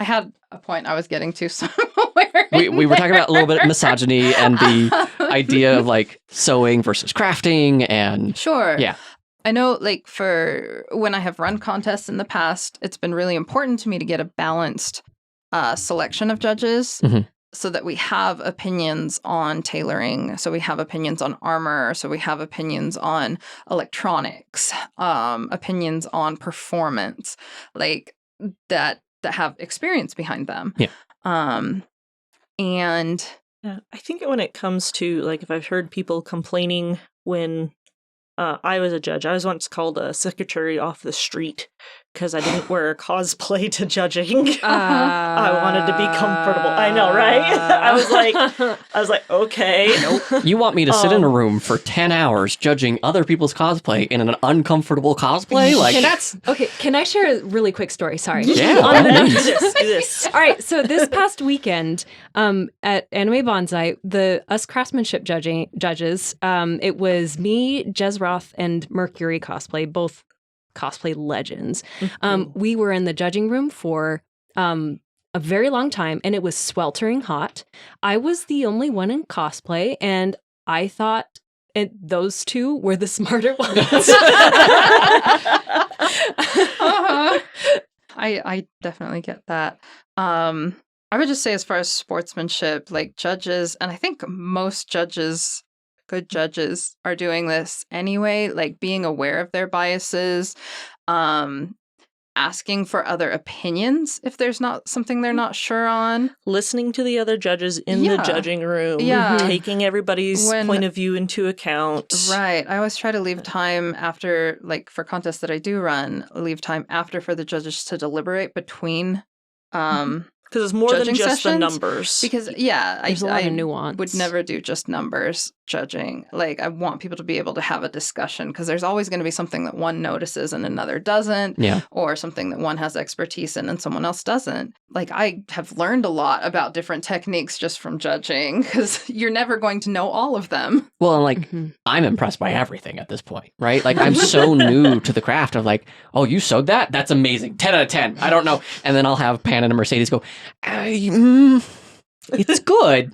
had a point I was getting to somewhere. We were talking about a little bit of misogyny and the idea of like sewing versus crafting and Sure. Yeah. I know, like, for when I have run contests in the past, it's been really important to me to get a balanced selection of judges Mhm. so that we have opinions on tailoring. So we have opinions on armor. So we have opinions on electronics, opinions on performance, like that have experience behind them. Yeah. And Yeah, I think when it comes to, like, if I've heard people complaining when I was a judge, I was once called a secretary off the street because I didn't wear cosplay to judging. I wanted to be comfortable. I know, right? I was like, okay. you want me to sit in a room for 10 hours judging other people's cosplay in an uncomfortable cosplay? Like Can I share a really quick story? Sorry. Yeah. On the note, do this. All right, so this past weekend at Anime Bonsai, us craftsmanship judges, it was me, Jezroth, and Mercury Cosplay, both cosplay legends. We were in the judging room for a very long time, and it was sweltering hot. I was the only one in cosplay, and I thought those two were the smarter ones. I definitely get that. I would just say, as far as sportsmanship, like judges, and I think most judges, good judges, are doing this anyway, like being aware of their biases, asking for other opinions if there's not something they're not sure on. Listening to the other judges in the Yeah. judging room, Yeah. taking everybody's point of view into account. Right. I always try to leave time after, like for contests that I do run, leave time after for the judges to deliberate between Because it's more than judging just the sessions, numbers. because There's a lot I of nuance. would never do just numbers judging. Like, I want people to be able to have a discussion, because there's always going to be something that one notices and another doesn't, Yeah. or something that one has expertise in and someone else doesn't. Like, I have learned a lot about different techniques just from judging, because you're never going to know all of them. Well, and like I'm impressed by everything at this point, right? Like I'm so new to the craft of like, oh, you sewed that? That's amazing. 10 out of 10. I don't know. And then I'll have Pan and Mercedes go, it's good.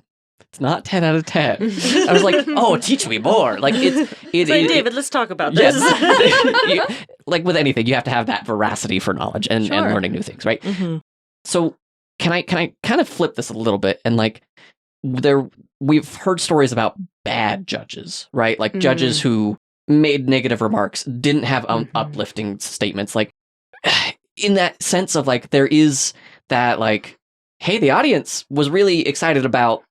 It's not 10 out of 10. I was like, oh, teach me more. Like David, let's talk about this. Yes. Like with anything, you have to have that veracity for knowledge and Sure. learning new things, right? Mhm. So can I kind of flip this a little bit and like we've heard stories about bad judges, right? Like judges who made negative remarks, didn't have uplifting statements. Like in that sense of like there is that like, hey, the audience was really excited about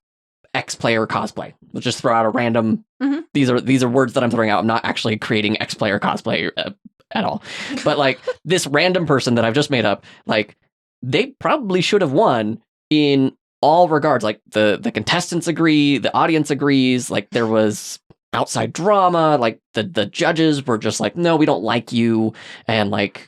X player cosplay. Let's just throw out a random. These are words that I'm throwing out. I'm not actually creating X player cosplay at all. But like this random person that I've just made up, like they probably should have won in all regards. Like the contestants agree, the audience agrees. Like there was outside drama. Like the judges were just like, no, we don't like you. And like,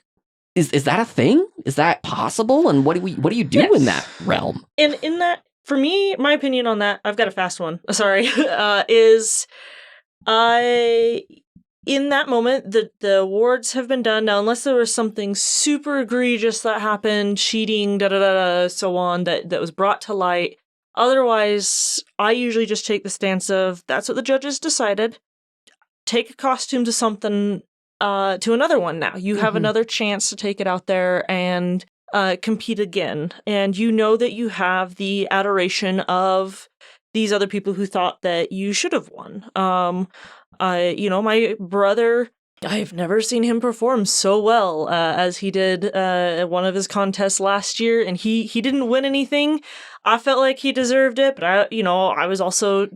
is that a thing? Is that possible? And what do you do in that realm? And in that, for me, my opinion on that, I've got a fast one. Sorry, is in that moment, the awards have been done. Now, unless there was something super egregious that happened, cheating, so on, that was brought to light. Otherwise, I usually just take the stance of, that's what the judges decided. Take a costume to something, to another one now. You have another chance to take it out there and compete again. And you know that you have the adoration of these other people who thought that you should have won. My brother, I've never seen him perform so well as he did at one of his contests last year, and he didn't win anything. I felt like he deserved it, but I was also,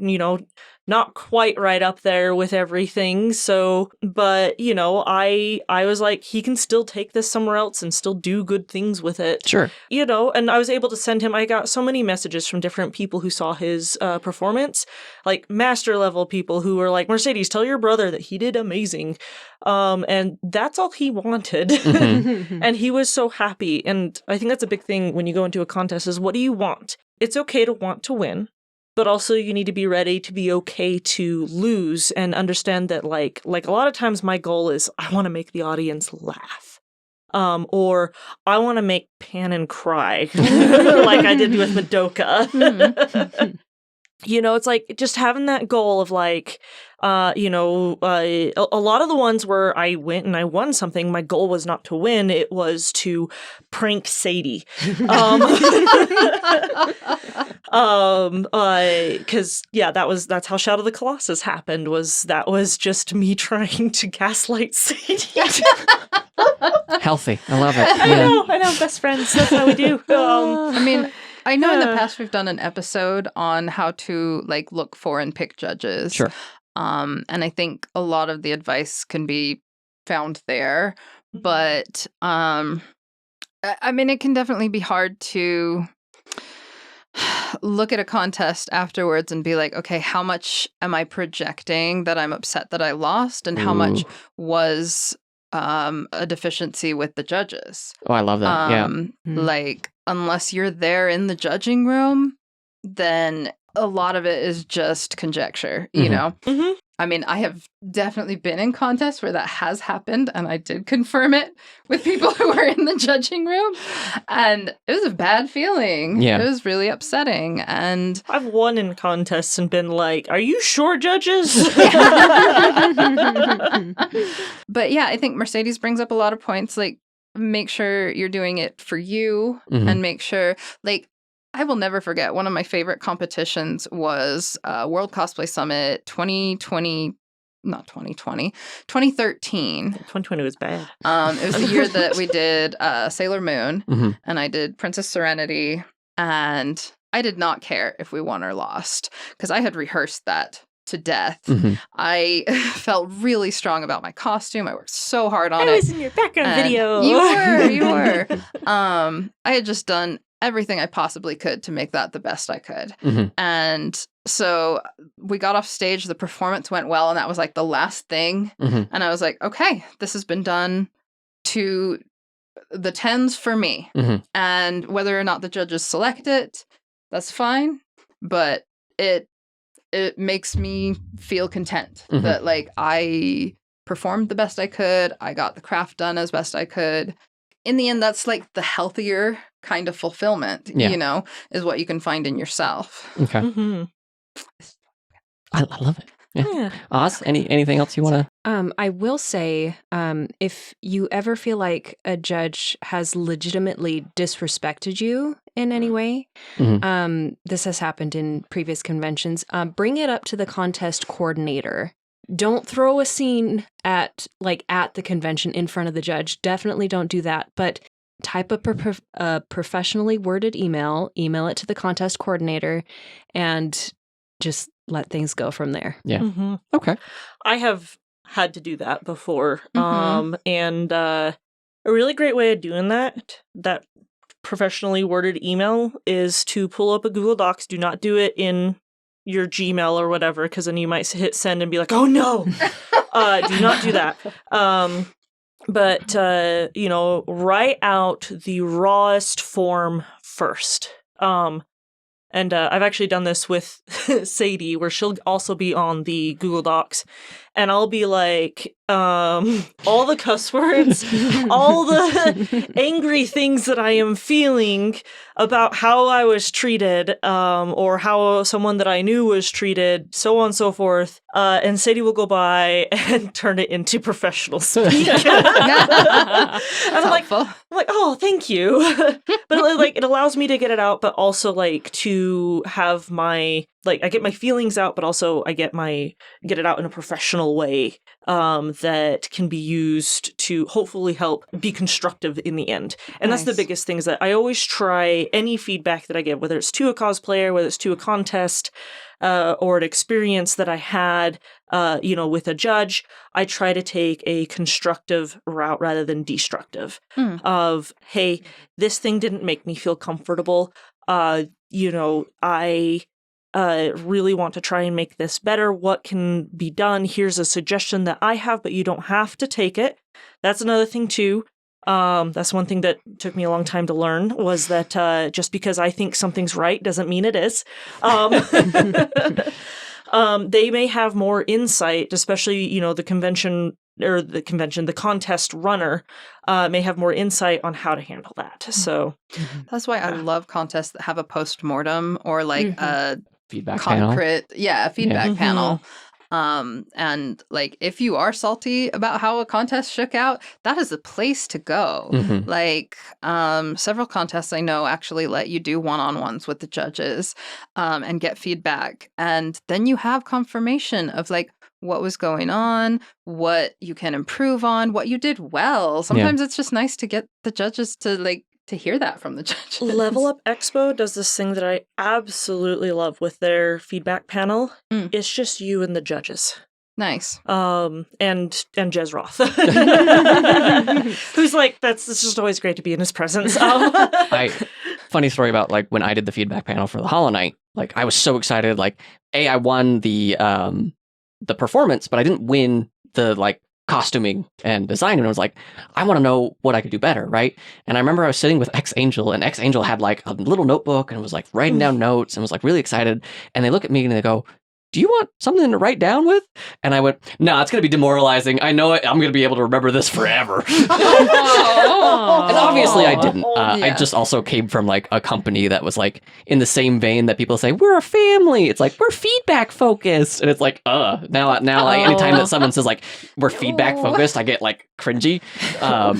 not quite right up there with everything. So, but, you know, I was like, he can still take this somewhere else and still do good things with it. Sure. You know, and I was able to send him, I got so many messages from different people who saw his performance, like master level people who were like, Mercedes, tell your brother that he did amazing. And that's all he wanted. And he was so happy. And I think that's a big thing when you go into a contest is, what do you want? It's okay to want to win, but also you need to be ready to be okay to lose and understand that like a lot of times my goal is I want to make the audience laugh. Or I want to make Pannon cry like I did with Madoka. You know, it's like just having that goal of like, a lot of the ones where I went and I won something, my goal was not to win, it was to prank Sadie. Because that's how Shadow of the Colossus happened, was just me trying to gaslight Sadie. Healthy. I love it. I know, best friends. That's how we do. I mean, I know in the past we've done an episode on how to like look for and pick judges. Sure. And I think a lot of the advice can be found there. But I mean, it can definitely be hard to look at a contest afterwards and be like, okay, how much am I projecting that I'm upset that I lost, and how much was a deficiency with the judges? Oh, I love that. Like, unless you're there in the judging room, then a lot of it is just conjecture, you know? I mean, I have definitely been in contests where that has happened, and I did confirm it with people who were in the judging room, and it was a bad feeling. Yeah. It was really upsetting, and I've won in contests and been like, are you sure, judges? But yeah, I think Mercedes brings up a lot of points, like, make sure you're doing it for you, and make sure, like, I will never forget, one of my favorite competitions was World Cosplay Summit 2013. 2020 was bad. It was the year that we did Sailor Moon, and I did Princess Serenity, and I did not care if we won or lost, because I had rehearsed that to death. I felt really strong about my costume. I worked so hard on it. I was in your background video. You were. I had just done everything I possibly could to make that the best I could. And so we got off stage, the performance went well, and that was like the last thing. And I was like, okay, this has been done to the 10s for me. And whether or not the judges select it, that's fine. But it makes me feel content that like I performed the best I could. I got the craft done as best I could. In the end, that's like the healthier kind of fulfillment, you know, is what you can find in yourself. Okay. I love it. Yeah. Oz, anything else you want to? I will say, if you ever feel like a judge has legitimately disrespected you in any way, this has happened in previous conventions, bring it up to the contest coordinator. Don't throw a scene at the convention in front of the judge. Definitely don't do that. But type up a professionally worded email it to the contest coordinator, and just let things go from there. Yeah. Okay. I have had to do that before. And a really great way of doing that professionally worded email is to pull up a Google Docs. Do not do it in your Gmail or whatever, because then you might hit send and be like, oh no. Do not do that. But write out the rawest form first. And I've actually done this with Sadie, where she'll also be on the Google Docs, and I'll be like, all the cuss words, all the angry things that I am feeling about how I was treated, or how someone that I knew was treated, so on and so forth. And Sadie will go by and turn it into professional speak. And I'm like, oh, thank you. But like, it allows me to get it out, but also like to have my like I get my feelings out, but also I get it out in a professional way that can be used to hopefully help be constructive in the end. And that's the biggest thing, is that I always try any feedback that I give, whether it's to a cosplayer, whether it's to a contest, or an experience that I had, with a judge, I try to take a constructive route rather than destructive. Of, hey, this thing didn't make me feel comfortable. I really want to try and make this better. What can be done? Here's a suggestion that I have, but you don't have to take it. That's another thing too. That's one thing that took me a long time to learn, was that just because I think something's right doesn't mean it is. They may have more insight, especially, the contest runner may have more insight on how to handle that. So that's why I love contests that have a post-mortem or like a feedback panel. Feedback panel. And like, if you are salty about how a contest shook out, that is the place to go. Like, several contests I know actually let you do one-on-ones with the judges, and get feedback. And then you have confirmation of like what was going on, what you can improve on, what you did well. Sometimes it's just nice to get the judges to hear that from the judges. Level Up Expo does this thing that I absolutely love with their feedback panel. It's just you and the judges. Nice. And Jez Roth, who's like, it's just always great to be in his presence. Funny story about like when I did the feedback panel for the Hollow Knight. Like, I was so excited. Like, I won the performance, but I didn't win the like costuming and design, and I was like, I want to know what I could do better, right? And I remember I was sitting with X-Angel, and X-Angel had like a little notebook and was like writing down notes and was like really excited. And they look at me and they go, do you want something to write down with? And I went, no, it's going to be demoralizing. I know it. I'm going to be able to remember this forever. And obviously I didn't. I just also came from like a company that was like in the same vein that people say, we're a family. It's like, we're feedback focused. And it's like, now like anytime that someone says like, we're feedback focused, I get like cringy.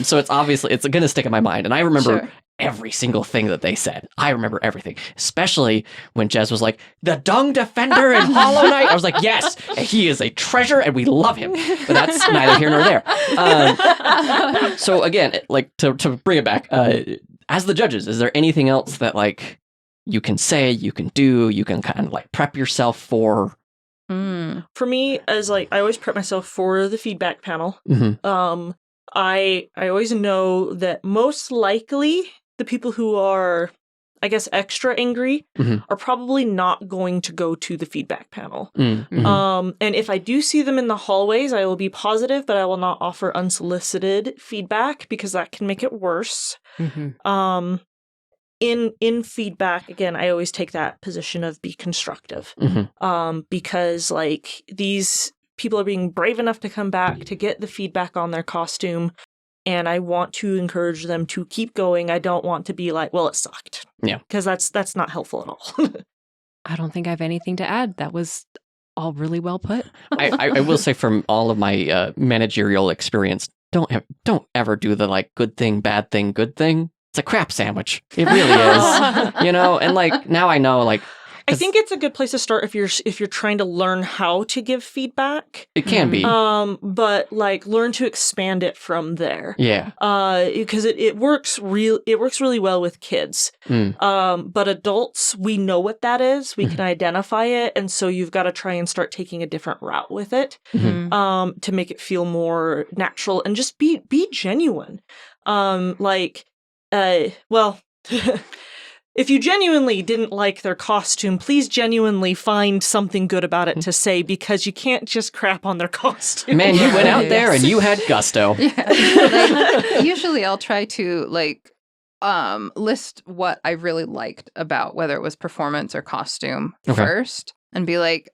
So it's obviously, it's going to stick in my mind. And I remember every single thing that they said. I remember everything, especially when Jez was like, the Dung Defender in Hollow Knight. I was like, yes, he is a treasure and we love him. But that's neither here nor there. So again, like to bring it back, as the judges, is there anything else that like you can say, you can do, you can kind of like prep yourself for? For me, as like, I always prep myself for the feedback panel. I always know that most likely the people who are, I guess, extra angry are probably not going to go to the feedback panel. And if I do see them in the hallways, I will be positive, but I will not offer unsolicited feedback because that can make it worse. In feedback, again, I always take that position of be constructive, because like these people are being brave enough to come back to get the feedback on their costume. And I want to encourage them to keep going. I don't want to be like, well, it sucked. Yeah. Because that's not helpful at all. I don't think I have anything to add. That was all really well put. I will say from all of my managerial experience, don't ever do the like good thing, bad thing, good thing. It's a crap sandwich. It really is. And like now I know like I think it's a good place to start if you're trying to learn how to give feedback. It can be. But like learn to expand it from there. Yeah. Because it works really well with kids. But adults, we know what that is. We can identify it, and so you've got to try and start taking a different route with it to make it feel more natural and just be genuine. If you genuinely didn't like their costume, please genuinely find something good about it to say, because you can't just crap on their costume. Man, you went out there and you had gusto. Usually I'll try to list what I really liked about whether it was performance or costume first, and be like,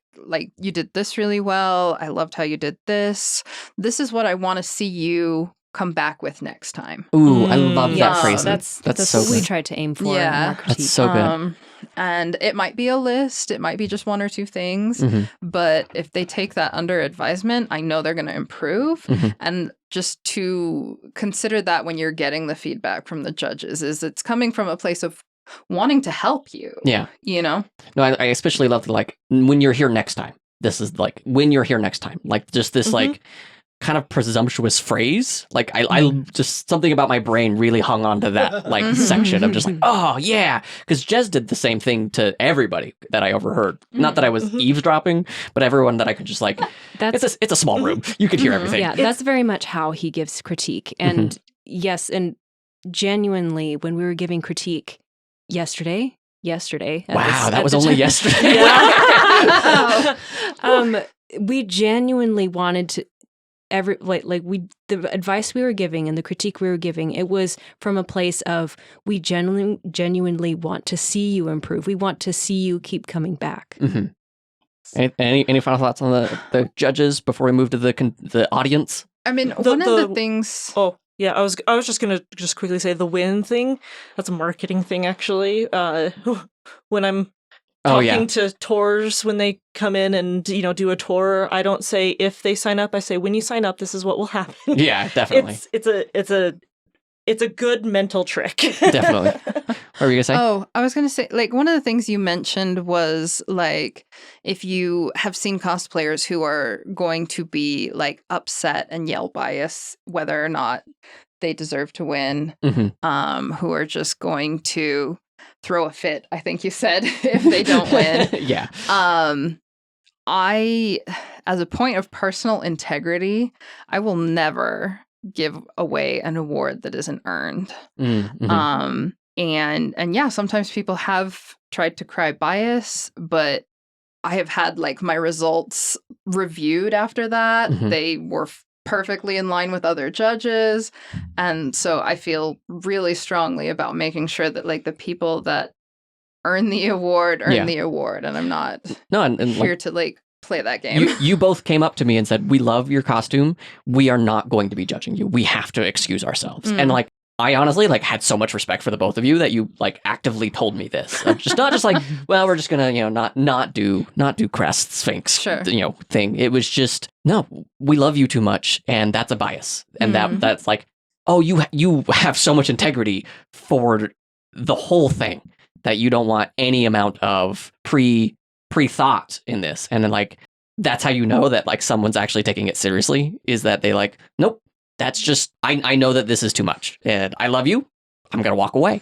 you did this really well. I loved how you did this. This is what I want to see you come back with next time. Ooh, I love that phrase. That's so what we good. tried to aim for. Yeah, in our critique. That's so good. And it might be a list. It might be just one or two things. But if they take that under advisement, I know they're going to improve. And just to consider that when you're getting the feedback from the judges, is it's coming from a place of wanting to help you. Yeah. You know? No, I especially love the, like, when you're here next time. This is like, when you're here next time. Like, just this, like, kind of presumptuous phrase. Like, I just, something about my brain really hung on to that, like, section of just like, oh, yeah. Because Jez did the same thing to everybody that I overheard. Not that I was eavesdropping, but everyone that I could just, like, it's a small room. You could hear everything. Yeah, that's very much how he gives critique. And yes, and genuinely, when we were giving critique yesterday. Wow, that was only yesterday. We genuinely wanted to the advice we were giving and the critique we were giving, it was from a place of we genuinely want to see you improve. We want to see you keep coming back. Any final thoughts on the judges before we move to the audience? I mean, one of the things. Oh, yeah, I was just gonna quickly say the win thing. That's a marketing thing, actually. When I'm talking to tours when they come in and do a tour, I don't say if they sign up. I say when you sign up, this is what will happen. Yeah, definitely. It's a good mental trick. Definitely. What were you gonna say? Oh, I was gonna say, like, one of the things you mentioned was, like, if you have seen cosplayers who are going to be, like, upset and yell bias whether or not they deserve to win, who are just going to throw a fit, I think you said, if they don't win. Yeah. I, as a point of personal integrity, I will never give away an award that isn't earned. And yeah, sometimes people have tried to cry bias, but I have had, like, my results reviewed after that. They were perfectly in line with other judges. And so I feel really strongly about making sure that, like, the people that earn the award. And I'm not here to, like, play that game. You both came up to me and said, we love your costume. We are not going to be judging you. We have to excuse ourselves. And, like, I honestly, like, had so much respect for the both of you that you, like, actively told me this. Just not just like, well, we're just gonna, not do Crest Sphinx, thing. It was just, no, we love you too much, and that's a bias. And that's like, oh, you have so much integrity for the whole thing that you don't want any amount of pre-thought in this. And then, like, that's how you know that, like, someone's actually taking it seriously, is that they, like, nope. That's just, I know that this is too much, and I love you. I'm going to walk away.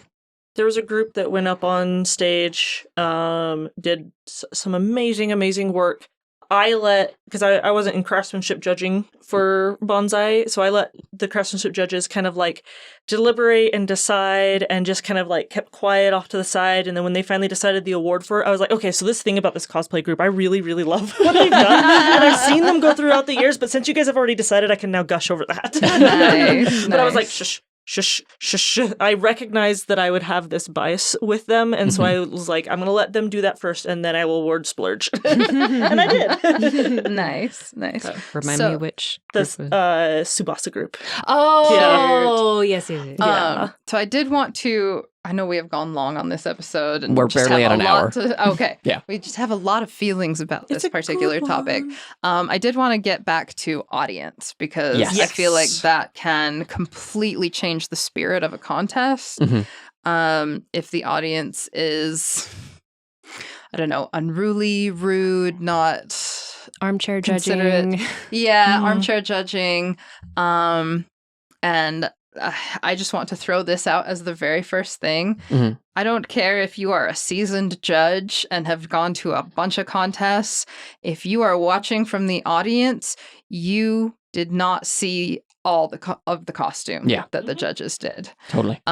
There was a group that went up on stage, did some amazing work. Because I wasn't in craftsmanship judging for Bonsai, so I let the craftsmanship judges kind of, like, deliberate and decide, and just kind of, like, kept quiet off to the side. And then when they finally decided the award for it, I was like, okay, so this thing about this cosplay group, I really, really love what they've done. And I've seen them go throughout the years, but since you guys have already decided, I can now gush over that. Nice. But I was like, shush. I recognized that I would have this bias with them, and so I was like, I'm going to let them do that first, and then I will award splurge. And I did. Nice. Remind me which this Tsubasa group. Oh, yeah. Yes. So I did want to, I know we have gone long on this episode, and we're barely at an hour. Okay. Yeah. We just have a lot of feelings about this particular topic. I did want to get back to audience, because I feel like that can completely change the spirit of a contest. If the audience is, I don't know, unruly, rude, not armchair judging. Yeah, armchair judging. And I just want to throw this out as the very first thing. I don't care if you are a seasoned judge and have gone to a bunch of contests. If you are watching from the audience, you did not see all of the costume that the judges did. Totally.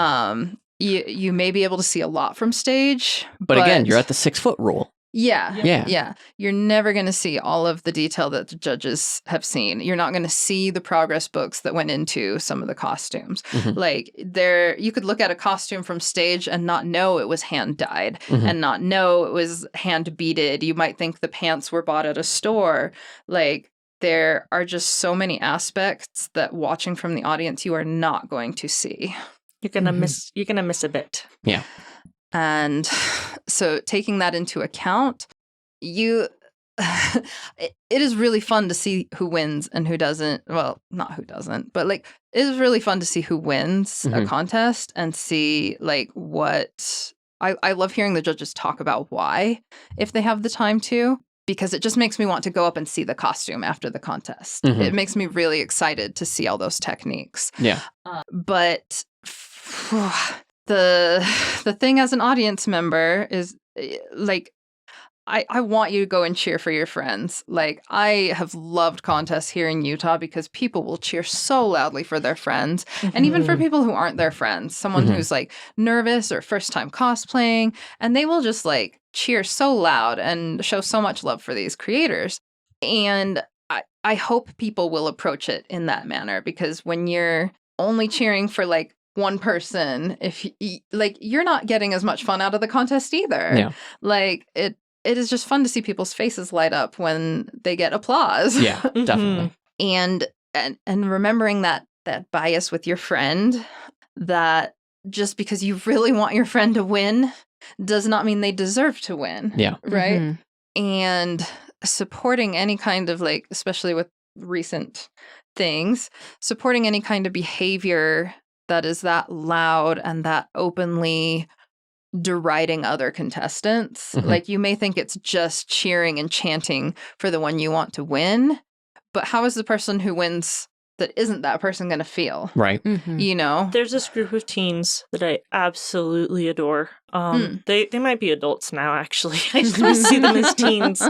You may be able to see a lot from stage. But again, you're at the 6-foot rule. Yeah. You're never going to see all of the detail that the judges have seen. You're not going to see the progress books that went into some of the costumes. Like, you could look at a costume from stage and not know it was hand dyed and not know it was hand beaded. You might think the pants were bought at a store. Like, there are just so many aspects that watching from the audience you are not going to see. You're gonna miss a bit. Yeah. And so taking that into account, it is really fun to see who wins and who doesn't. Well, not who doesn't, but, like, it is really fun to see who wins a contest and see, like, what I love hearing the judges talk about why, if they have the time to, because it just makes me want to go up and see the costume after the contest. Mhm. It makes me really excited to see all those techniques. Yeah. But the thing as an audience member is like, I want you to go and cheer for your friends. Like, I have loved contests here in Utah because people will cheer so loudly for their friends. And even for people who aren't their friends, someone Mhm. who's like nervous or first time cosplaying, and they will just like cheer so loud and show so much love for these creators. And I hope people will approach it in that manner, because when you're only cheering for like one person, if like, you're not getting as much fun out of the contest either. Yeah. Like, it is just fun to see people's faces light up when they get applause. Yeah, definitely. and remembering that bias with your friend, that just because you really want your friend to win does not mean they deserve to win. Yeah. Right. Mhm. And supporting any kind of, like, especially with recent things, supporting any kind of behavior that is that loud and that openly deriding other contestants. Mhm. Like, you may think it's just cheering and chanting for the one you want to win, but how is the person who wins that isn't that person going to feel? Right. Mhm. You know? There's this group of teens that I absolutely adore. They might be adults now, actually. I just want to see them as teens.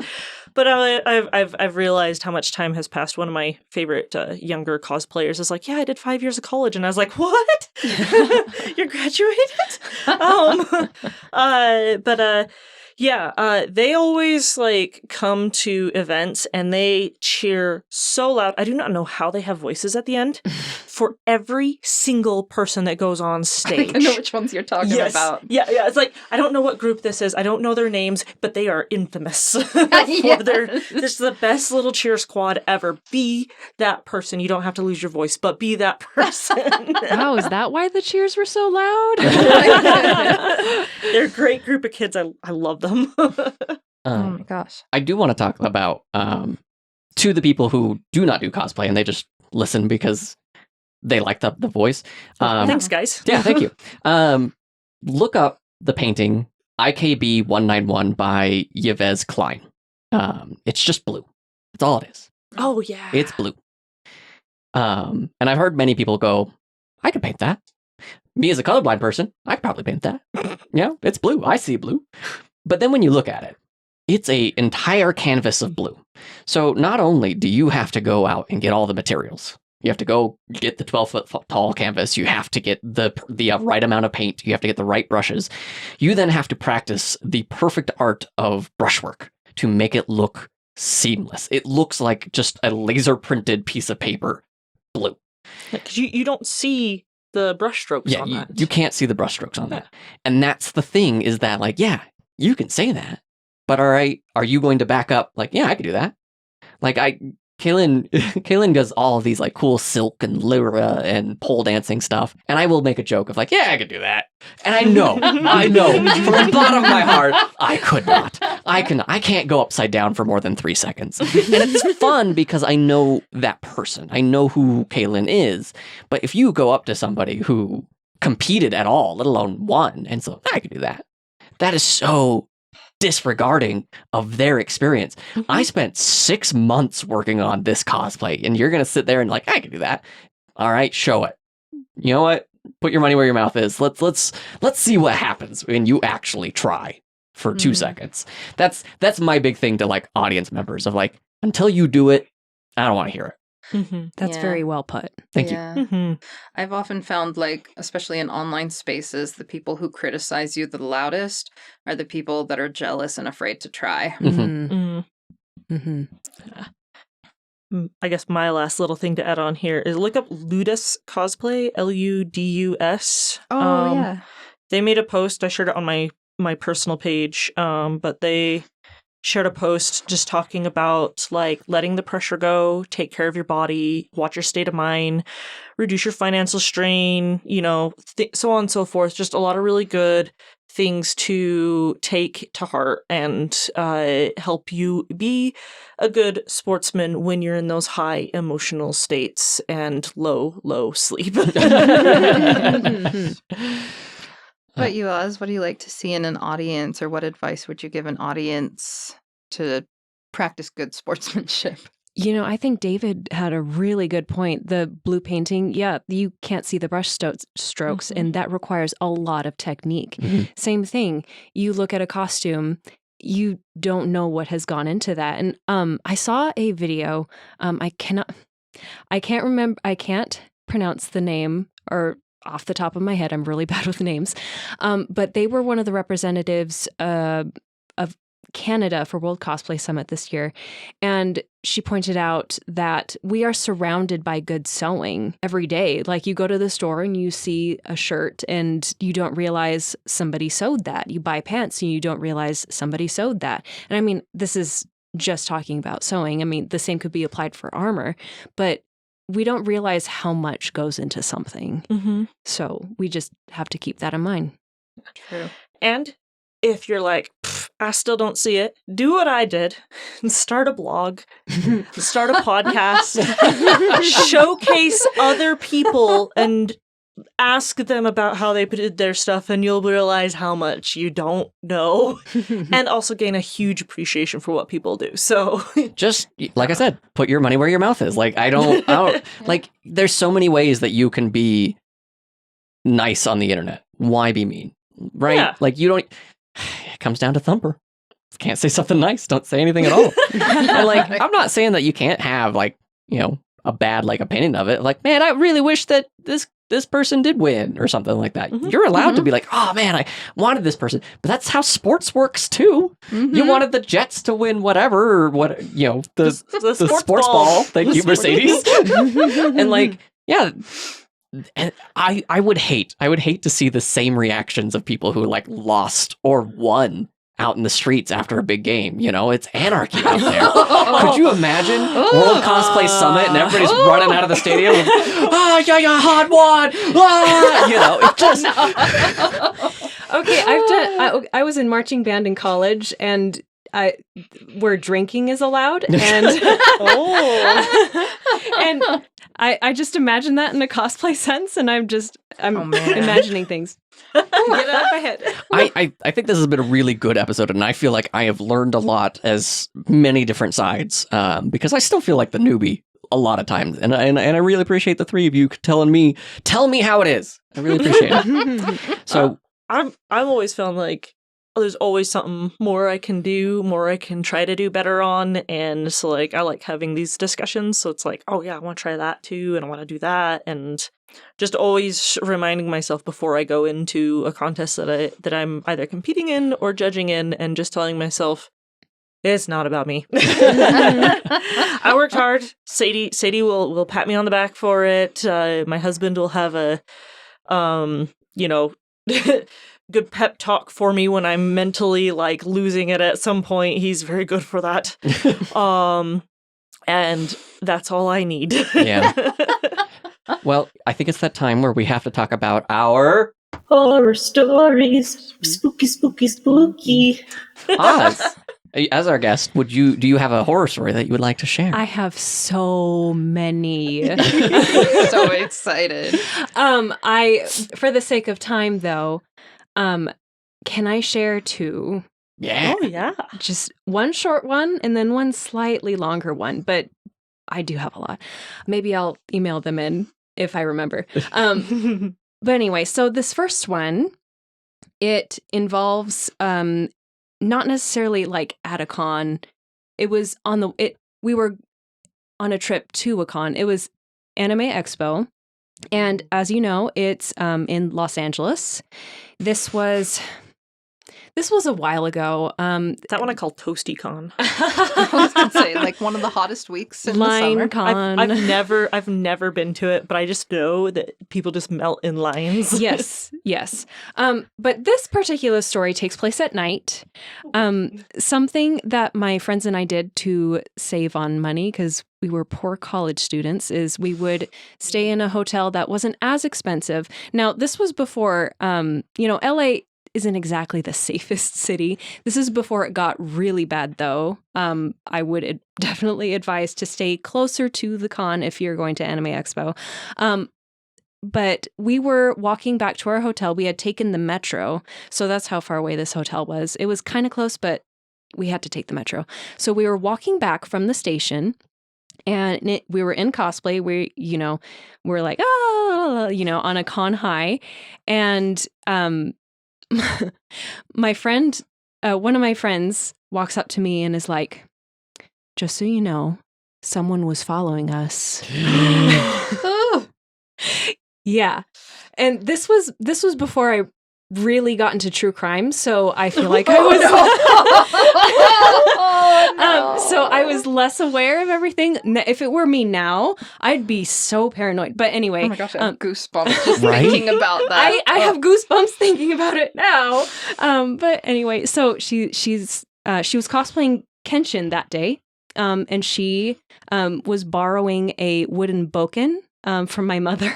But I've realized how much time has passed. One of my favorite younger cosplayers is like, "Yeah, I did 5 years of college," and I was like, "What? You're graduated?" They always like come to events and they cheer so loud. I do not know how they have voices at the end for every single person that goes on I stage. think I know which ones you're talking about. Yeah. It's like, I don't know what group this is. I don't know their names, but they are infamous. This is the best little cheer squad ever. Be that person. You don't have to lose your voice, but be that person. Oh, is that why the cheers were so loud? They're a great group of kids. I love them. Oh my gosh. I do want to talk about to the people who do not do cosplay and they just listen because they like the voice. Thanks, guys. Yeah, thank you. Look up the painting IKB 191 by Yves Klein. It's just blue. That's all it is. Oh, yeah. It's blue. And I've heard many people go, I could paint that. Me as a colorblind person, I could probably paint that. Yeah, it's blue. I see blue. But then when you look at it, it's an entire canvas of blue. So not only do you have to go out and get all the materials, you have to go get the 12-foot tall canvas, you have to get the right amount of paint, you have to get the right brushes. You then have to practice the perfect art of brushwork to make it look seamless. It looks like just a laser printed piece of paper, blue. Because you don't see the brushstrokes on that. You can't see the brushstrokes on that. And that's the thing, is that, like, yeah, you can say that, but all right, are you going to back up? Like, yeah, I can do that. Like, Kaylin does all of these like cool silk and lyra and pole dancing stuff, and I will make a joke of like, yeah, I could do that. And I know from the bottom of my heart, I could not. I can't go upside down for more than 3 seconds. And it's fun because I know that person. I know who Kaylin is. But if you go up to somebody who competed at all, let alone won, and so I could do that, that is so disregarding of their experience. I spent 6 months working on this cosplay, and you're gonna sit there and like, I can do that. All right, show it. You know what? Put your money where your mouth is. Let's see what happens when you actually try for 2 seconds. That's my big thing to like audience members of like, until you do it, I don't want to hear it. That's very well put. Thank you. Mm-hmm. I've often found, like, especially in online spaces, the people who criticize you the loudest are the people that are jealous and afraid to try. Mhm. Mhm. I guess my last little thing to add on here is look up Ludus Cosplay, Ludus. Yeah. They made a post. I shared it on my personal page, but they shared a post just talking about like letting the pressure go, take care of your body, watch your state of mind, reduce your financial strain, so on and so forth. Just a lot of really good things to take to heart and help you be a good sportsman when you're in those high emotional states and low sleep. But you, Oz, what do you like to see in an audience, or what advice would you give an audience to practice good sportsmanship? I think David had a really good point. The blue painting, you can't see the brush strokes, and that requires a lot of technique. Same thing. You look at a costume, you don't know what has gone into that. And I saw a video. I can't pronounce the name or off the top of my head. I'm really bad with names. But they were one of the representatives of Canada for World Cosplay Summit this year. And she pointed out that we are surrounded by good sewing every day. Like, you go to the store and you see a shirt and you don't realize somebody sewed that. You buy pants and you don't realize somebody sewed that. And I mean, this is just talking about sewing. I mean, the same could be applied for armor, but we don't realize how much goes into something. So we just have to keep that in mind. True. And if you're like, I still don't see it, do what I did and start a blog, start a podcast, showcase other people and ask them about how they did their stuff, and you'll realize how much you don't know, and also gain a huge appreciation for what people do. So just like I said, put your money where your mouth is. Like, I don't like, there's so many ways that you can be nice on the internet. Why be mean? Right? Yeah. Like, you don't, it comes down to Thumper. Can't say something nice, don't say anything at all. And like, I'm not saying that you can't have, like, a bad, like, opinion of it. Like, man, I really wish that this person did win or something like that. You're allowed to be like, oh man, I wanted this person. But that's how sports works too. You wanted the Jets to win whatever, or what, the sports ball. Thank you, Mercedes. And like, yeah. And I would hate to see the same reactions of people who like lost or won out in the streets after a big game. It's anarchy out there. Could you imagine World Cosplay Summit and everybody's running out of the stadium? Hot one! It just... Okay, I was in marching band in college, and where drinking is allowed, and and I just imagine that in a cosplay sense, and I'm imagining things. Get out of my head. I think this has been a really good episode, and I feel like I have learned a lot as many different sides, because I still feel like the newbie a lot of times, and I really appreciate the three of you tell me how it is. I really appreciate it. So I've always found like there's always something more I can do, more I can try to do better on. And so like, I like having these discussions. So it's like, oh yeah, I want to try that too. And I want to do that. And just always reminding myself before I go into a contest that I'm either competing in or judging in, and just telling myself, it's not about me. I worked hard. Sadie will pat me on the back for it. My husband will have a, good pep talk for me when I'm mentally like losing it at some point. He's very good for that. And that's all I need. Yeah. Well, I think it's that time where we have to talk about our horror stories. Spooky, spooky, spooky. Oz. As our guest, do you have a horror story that you would like to share? I have so many. So excited. For the sake of time though, can I share two? Yeah. Oh yeah. Just one short one and then one slightly longer one, but I do have a lot. Maybe I'll email them in if I remember. But anyway, so this first one, it involves not necessarily like at a con. It was we were on a trip to a con. It was Anime Expo. And as you know, it's in Los Angeles. This was a while ago. That one I call ToastyCon. I was going to say, like one of the hottest weeks in the summer. LineCon. I've never been to it, but I just know that people just melt in lines. Yes. But this particular story takes place at night. Something that my friends and I did to save on money, because we were poor college students, is we would stay in a hotel that wasn't as expensive. Now, this was before, LA isn't exactly the safest city. This is before it got really bad, though. I would definitely advise to stay closer to the con if you're going to Anime Expo. but we were walking back to our hotel. We had taken the metro. So that's how far away this hotel was. It was kind of close, but we had to take the metro. So we were walking back from the station. And we were in cosplay. We're like, on a con high. And my friend, one of my friends walks up to me and is like, just so you know, someone was following us. Yeah. And this was before I really got into true crime, so I feel like I was so I was less aware of everything. If it were me now, I'd be so paranoid. But anyway, oh my gosh, I have goosebumps just thinking about that. I have goosebumps thinking about it now. But anyway, so she was cosplaying Kenshin that day, and she was borrowing a wooden bokken from my mother.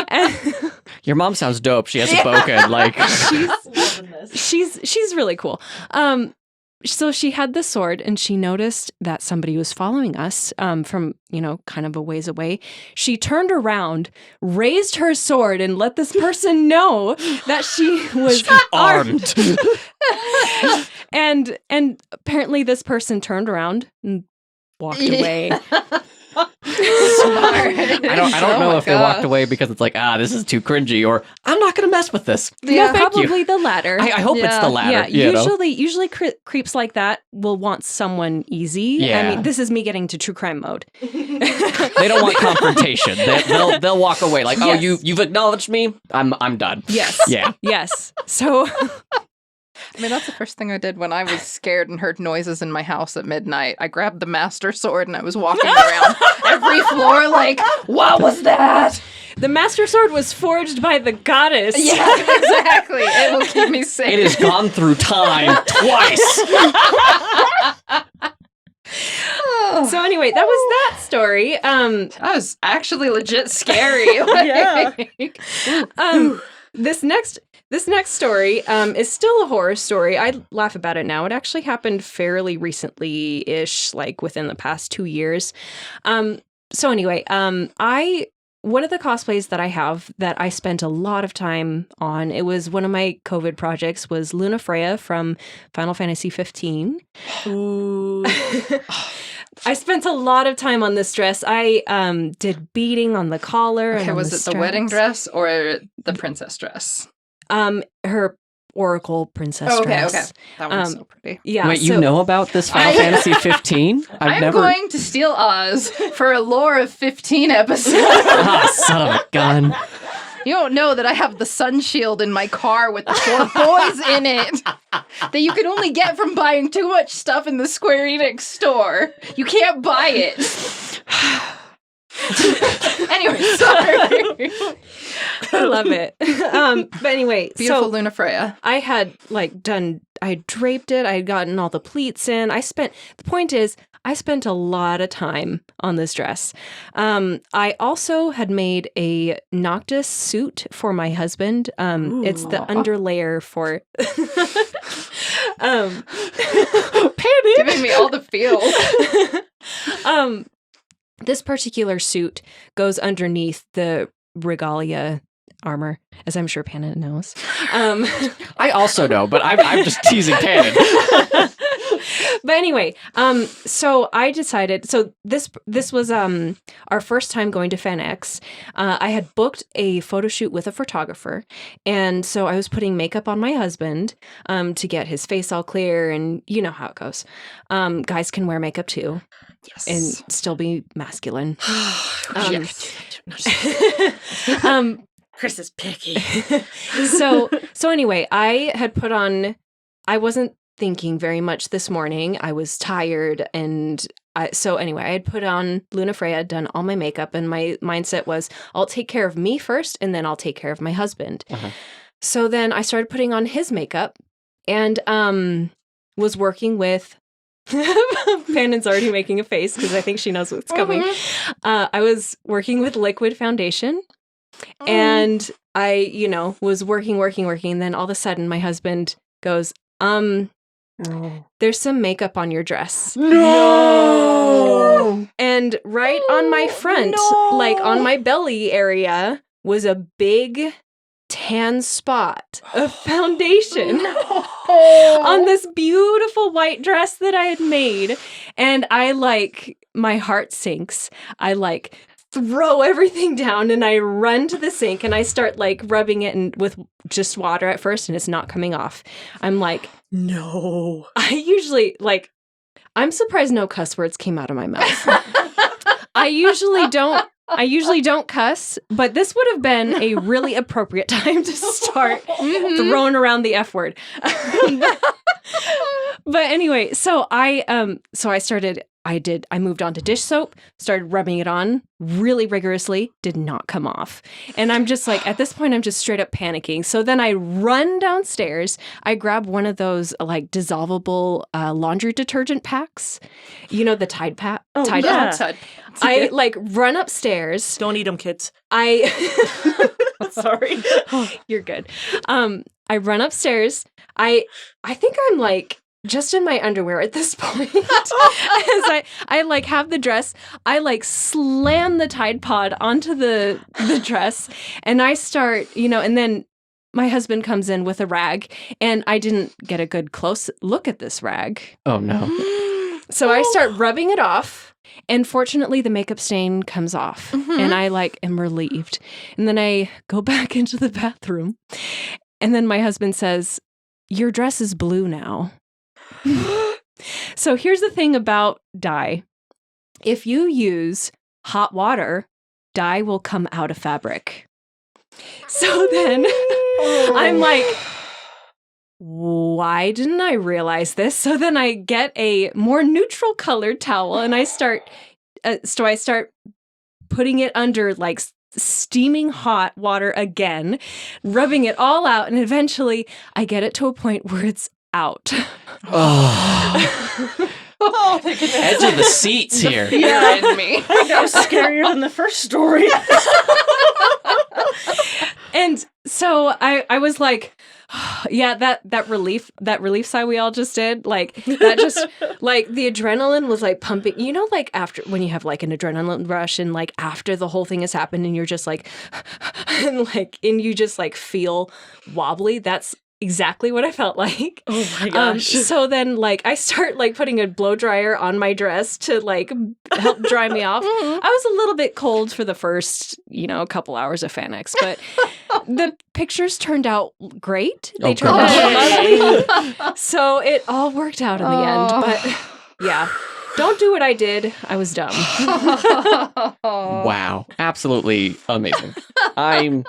And Your mom sounds dope. She has a bokken. Like she's really cool. So she had the sword, and she noticed that somebody was following us from kind of a ways away. She turned around, raised her sword, and let this person know that she was armed. and apparently this person turned around and walked away. Smart. I don't know if they walked away because it's like, this is too cringy, or I'm not going to mess with this. Yeah, no, thank probably you. the latter. I hope it's the latter. Yeah, usually creeps like that will want someone easy. Yeah. I mean, this is me getting to true crime mode. They don't want confrontation. They'll walk away like, Yes. oh, you've acknowledged me. I'm done. Yes. Yeah. Yes. So. I mean, that's the first thing I did when I was scared and heard noises in my house at midnight. I grabbed the master sword and I was walking around every floor like, what was that? The master sword was forged by the goddess. Yeah, exactly. It will keep me safe. It has gone through time twice. So anyway, that was that story. That was actually legit scary. Yeah. This next story is still a horror story. I laugh about it now. It actually happened fairly recently-ish, like within the past 2 years. So anyway, one of the cosplays that I have that I spent a lot of time on, it was one of my COVID projects, was Luna Freya from Final Fantasy 15. Ooh. I spent a lot of time on this dress. I did beading on the collar. Okay, and on was it the wedding dress or the princess dress? Her Oracle princess dress. Okay. That one's so pretty. Yeah. Wait, you know about this Final Fantasy 15? I'm going to steal Oz for a lore of 15 episodes. Son of a gun. You don't know that I have the sun shield in my car with the 4 boys in it that you can only get from buying too much stuff in the Square Enix store. You can't buy it. Anyway, sorry. I love it. But anyway, Beautiful so Luna Freya. I had I draped it. I had gotten all the pleats in. The point is, I spent a lot of time on this dress. I also had made a Noctis suit for my husband. It's the underlayer for Panic. Giving me all the feels. This particular suit goes underneath the regalia armor, as I'm sure Panna knows. I also know, but I'm just teasing Cannon. But anyway, so I decided. So this was our first time going to FanX. I had booked a photo shoot with a photographer, and so I was putting makeup on my husband to get his face all clear, and you know how it goes. Guys can wear makeup too. Yes. And still be masculine. Chris is picky. So anyway, I had put on, I wasn't thinking very much this morning. I was tired. And so anyway, I had put on Luna Freya, done all my makeup. And my mindset was, I'll take care of me first, and then I'll take care of my husband. Uh-huh. So then I started putting on his makeup and was working with Pandon's already making a face because I think she knows what's coming. I was working with liquid foundation, and I, was working. And then all of a sudden, my husband goes, there's some makeup on your dress. No! And right on my front, like on my belly area, was a big tan spot of foundation on this beautiful white dress that I had made. And I my heart sinks. I throw everything down and I run to the sink and I start rubbing it with just water at first and it's not coming off. I'm like, No. I usually I'm surprised no cuss words came out of my mouth. I usually don't cuss, but this would have been a really appropriate time to start throwing around the F word. But anyway, so I moved on to dish soap, started rubbing it on really rigorously, did not come off. And I'm just at this point, I'm just straight up panicking. So then I run downstairs. I grab one of those dissolvable laundry detergent packs. You know, the Tide Pack? Oh, Tide yeah. Pack. I run upstairs. Don't eat them, kids. Sorry. You're good. I run upstairs. I think I'm just in my underwear at this point. As I have the dress, I slam the Tide Pod onto the dress and I start, and then my husband comes in with a rag and I didn't get a good close look at this rag. Oh no. So I start rubbing it off and fortunately the makeup stain comes off and I am relieved. And then I go back into the bathroom and then my husband says, "Your dress is blue now." So here's the thing about dye. If you use hot water, dye will come out of fabric. So then I'm like, why didn't I realize this? So then I get a more neutral colored towel and I start putting it under steaming hot water again, rubbing it all out. And eventually I get it to a point where it's out. Oh, edge of the seats here. Yeah, in me. That was scarier than the first story. And so I was like, yeah, that relief sigh we all just did, that just the adrenaline was pumping, after when you have an adrenaline rush and after the whole thing has happened and you're just and you just feel wobbly. That's exactly what I felt like. Oh my gosh. So then I start putting a blow dryer on my dress to help dry me off. I was a little bit cold for the first, couple hours of Fanex, but the pictures turned out great. They turned out lovely. So it all worked out in the end. But yeah, don't do what I did. I was dumb. Wow. Absolutely amazing. I'm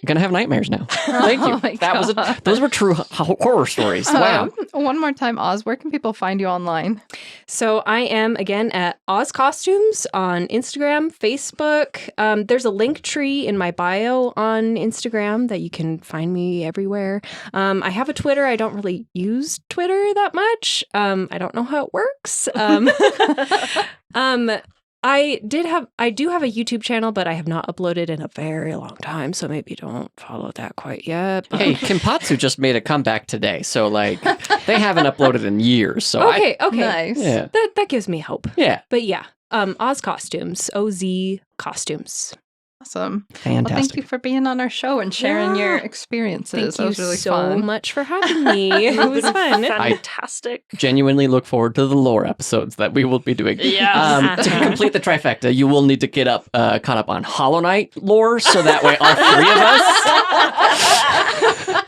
gonna have nightmares now. Thank you. Oh my Those were true horror stories. Wow. One more time, Oz, where can people find you online? So I am again at Oz Costumes on Instagram, Facebook. There's a link tree in my bio on Instagram that you can find me everywhere. I have a Twitter. I don't really use Twitter that much. I don't know how it works. I do have a YouTube channel, but I have not uploaded in a very long time, so maybe don't follow that quite yet. But... Hey, Kimpatsu just made a comeback today, so they haven't uploaded in years. So okay, nice. Yeah. That gives me hope. Yeah, but yeah, Oz Costumes, OZ Costumes. Awesome. fantastic. Well, thank you for being on our show and sharing your experiences. Thank That was you really so fun. much for having me. It was fun. Fantastic. Genuinely look forward to the lore episodes that we will be doing. Yes. To complete the trifecta, you will need to get caught up on Hollow Knight lore, so that way all three of us.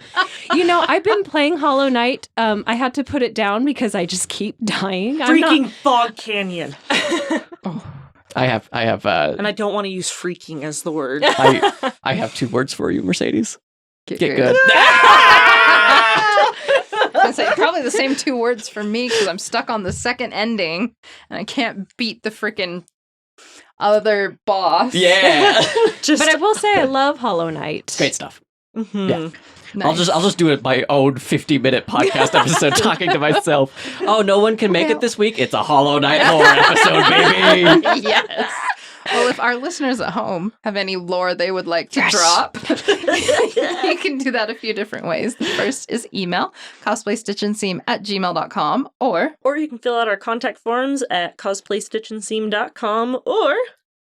I've been playing Hollow Knight. I had to put it down because I just keep dying. Freaking Fog Canyon. I have And I don't want to use freaking as the word. I have 2 words for you, Mercedes. Get good. I say probably the same 2 words for me because I'm stuck on the second ending and I can't beat the freaking other boss. Yeah. But I will say I love Hollow Knight. Great stuff. Mm-hmm. Yeah. Nice. I'll just do it my own 50-minute podcast episode talking to myself. Oh, no one can make it this week? It's a Hollow Knight lore episode, baby. Yes. Well, if our listeners at home have any lore they would like to drop, you can do that a few different ways. The first is email, cosplaystitchandseam@gmail.com, or you can fill out our contact forms at cosplaystitchandseam.com or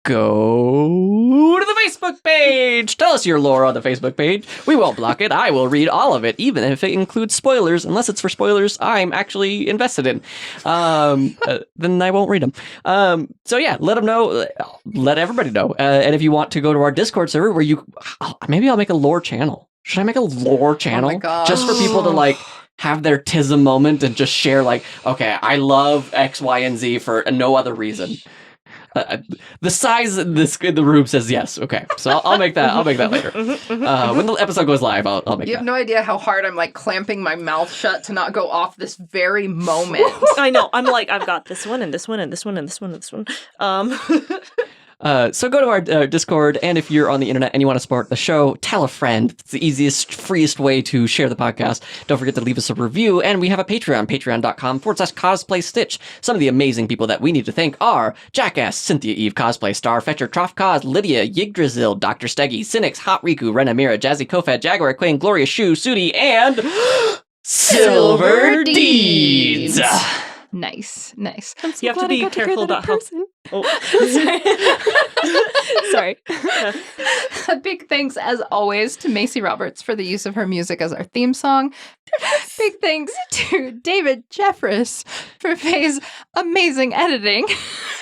go to the Facebook page. Tell us your lore on the Facebook page. We won't block it. I will read all of it, even if it includes spoilers. Unless it's for spoilers I'm actually invested in. Then I won't read them. So yeah, let them know. Let everybody know. And if you want to go to our Discord server where maybe I'll make a lore channel. Should I make a lore channel? Oh my gosh. Just for people to like have their tism moment and just share like, okay, I love X, Y, and Z for no other reason. The size in the room says yes. Okay, so I'll make that. I'll make that later. When the episode goes live, I'll make You that. have no idea how hard I'm like clamping my mouth shut to not go off this very moment. I know. I'm like, I've got this one and this one and this one and this one and this one. So go to our Discord, and if you're on the internet and you want to support the show, tell a friend. It's the easiest, freest way to share the podcast. Don't forget to leave us a review, and we have a Patreon, patreon.com/cosplay stitch. Some of the amazing people that we need to thank are Jackass, Cynthia Eve, Cosplay Star, Fetcher, Trough Cos, Lydia, Yggdrasil, Dr. Steggy, Cynics, Hot Riku, Rena Mira, Jazzy Kofat, Jaguar Queen, Gloria Shu, Sudi, and Silver Deeds. Nice. You have to be careful about how. Oh. Sorry. A big thanks, as always, to Macee Roberts for the use of her music as our theme song. Big thanks to David Jeffress for Faye's amazing editing.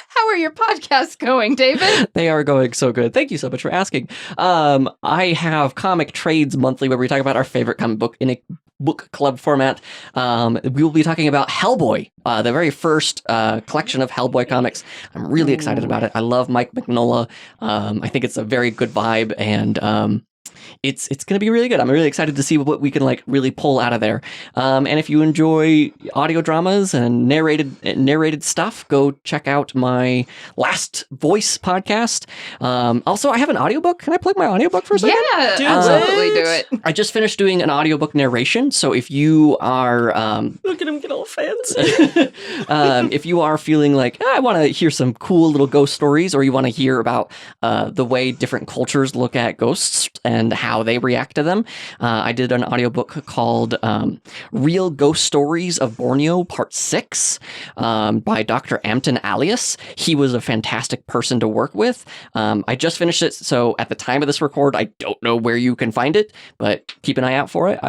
How are your podcasts going, David? They are going so good. Thank you so much for asking. I have Comic Trades Monthly, where we talk about our favorite comic book in a book club format. We will be talking about Hellboy, the very first collection of Hellboy comics. I'm really excited about it. I love Mike Mignola. I think it's a very good vibe, and it's going to be really good. I'm really excited to see what we can like really pull out of there. And if you enjoy audio dramas and narrated stuff, go check out my Last Voice podcast. Also, I have an audiobook. Can I plug my audiobook for a second? Yeah, Do absolutely it. do it. I just finished doing an audiobook narration. So if you are Look at him get all fancy. if you are feeling like I want to hear some cool little ghost stories, or you want to hear about the way different cultures look at ghosts and how they react to them, I did an audiobook called Real Ghost Stories of Borneo Part 6 by Dr. Amton Alias. He was a fantastic person to work with. I just finished it, so at the time of this record, I don't know where you can find it, but keep an eye out for it.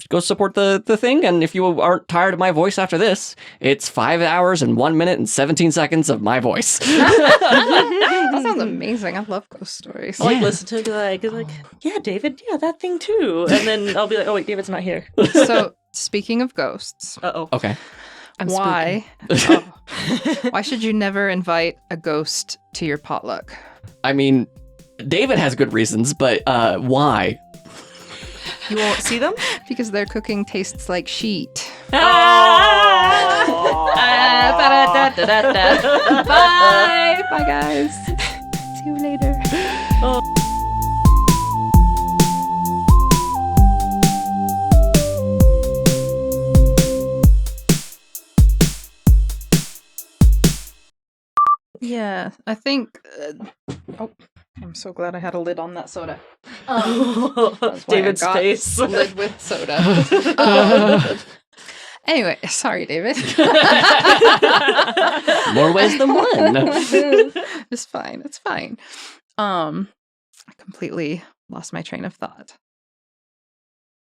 Go support the thing, and if you aren't tired of my voice after this, it's 5 hours and 1 minute and 17 seconds of my voice. That sounds amazing. I love ghost stories. I like listen to it, like, yeah, David, yeah, that thing too. And then I'll be like, oh wait, David's not here. So, speaking of ghosts, Uh-oh. Okay. why should you never invite a ghost to your potluck? I mean, David has good reasons, but why? You won't see them? Because their cooking tastes like sheet. Bye. Bye, guys. See you later. Yeah, I think. I'm so glad I had a lid on that soda. That's why David's I got face. a lid with soda. Anyway, sorry, David. More ways than one. It's fine. I completely lost my train of thought.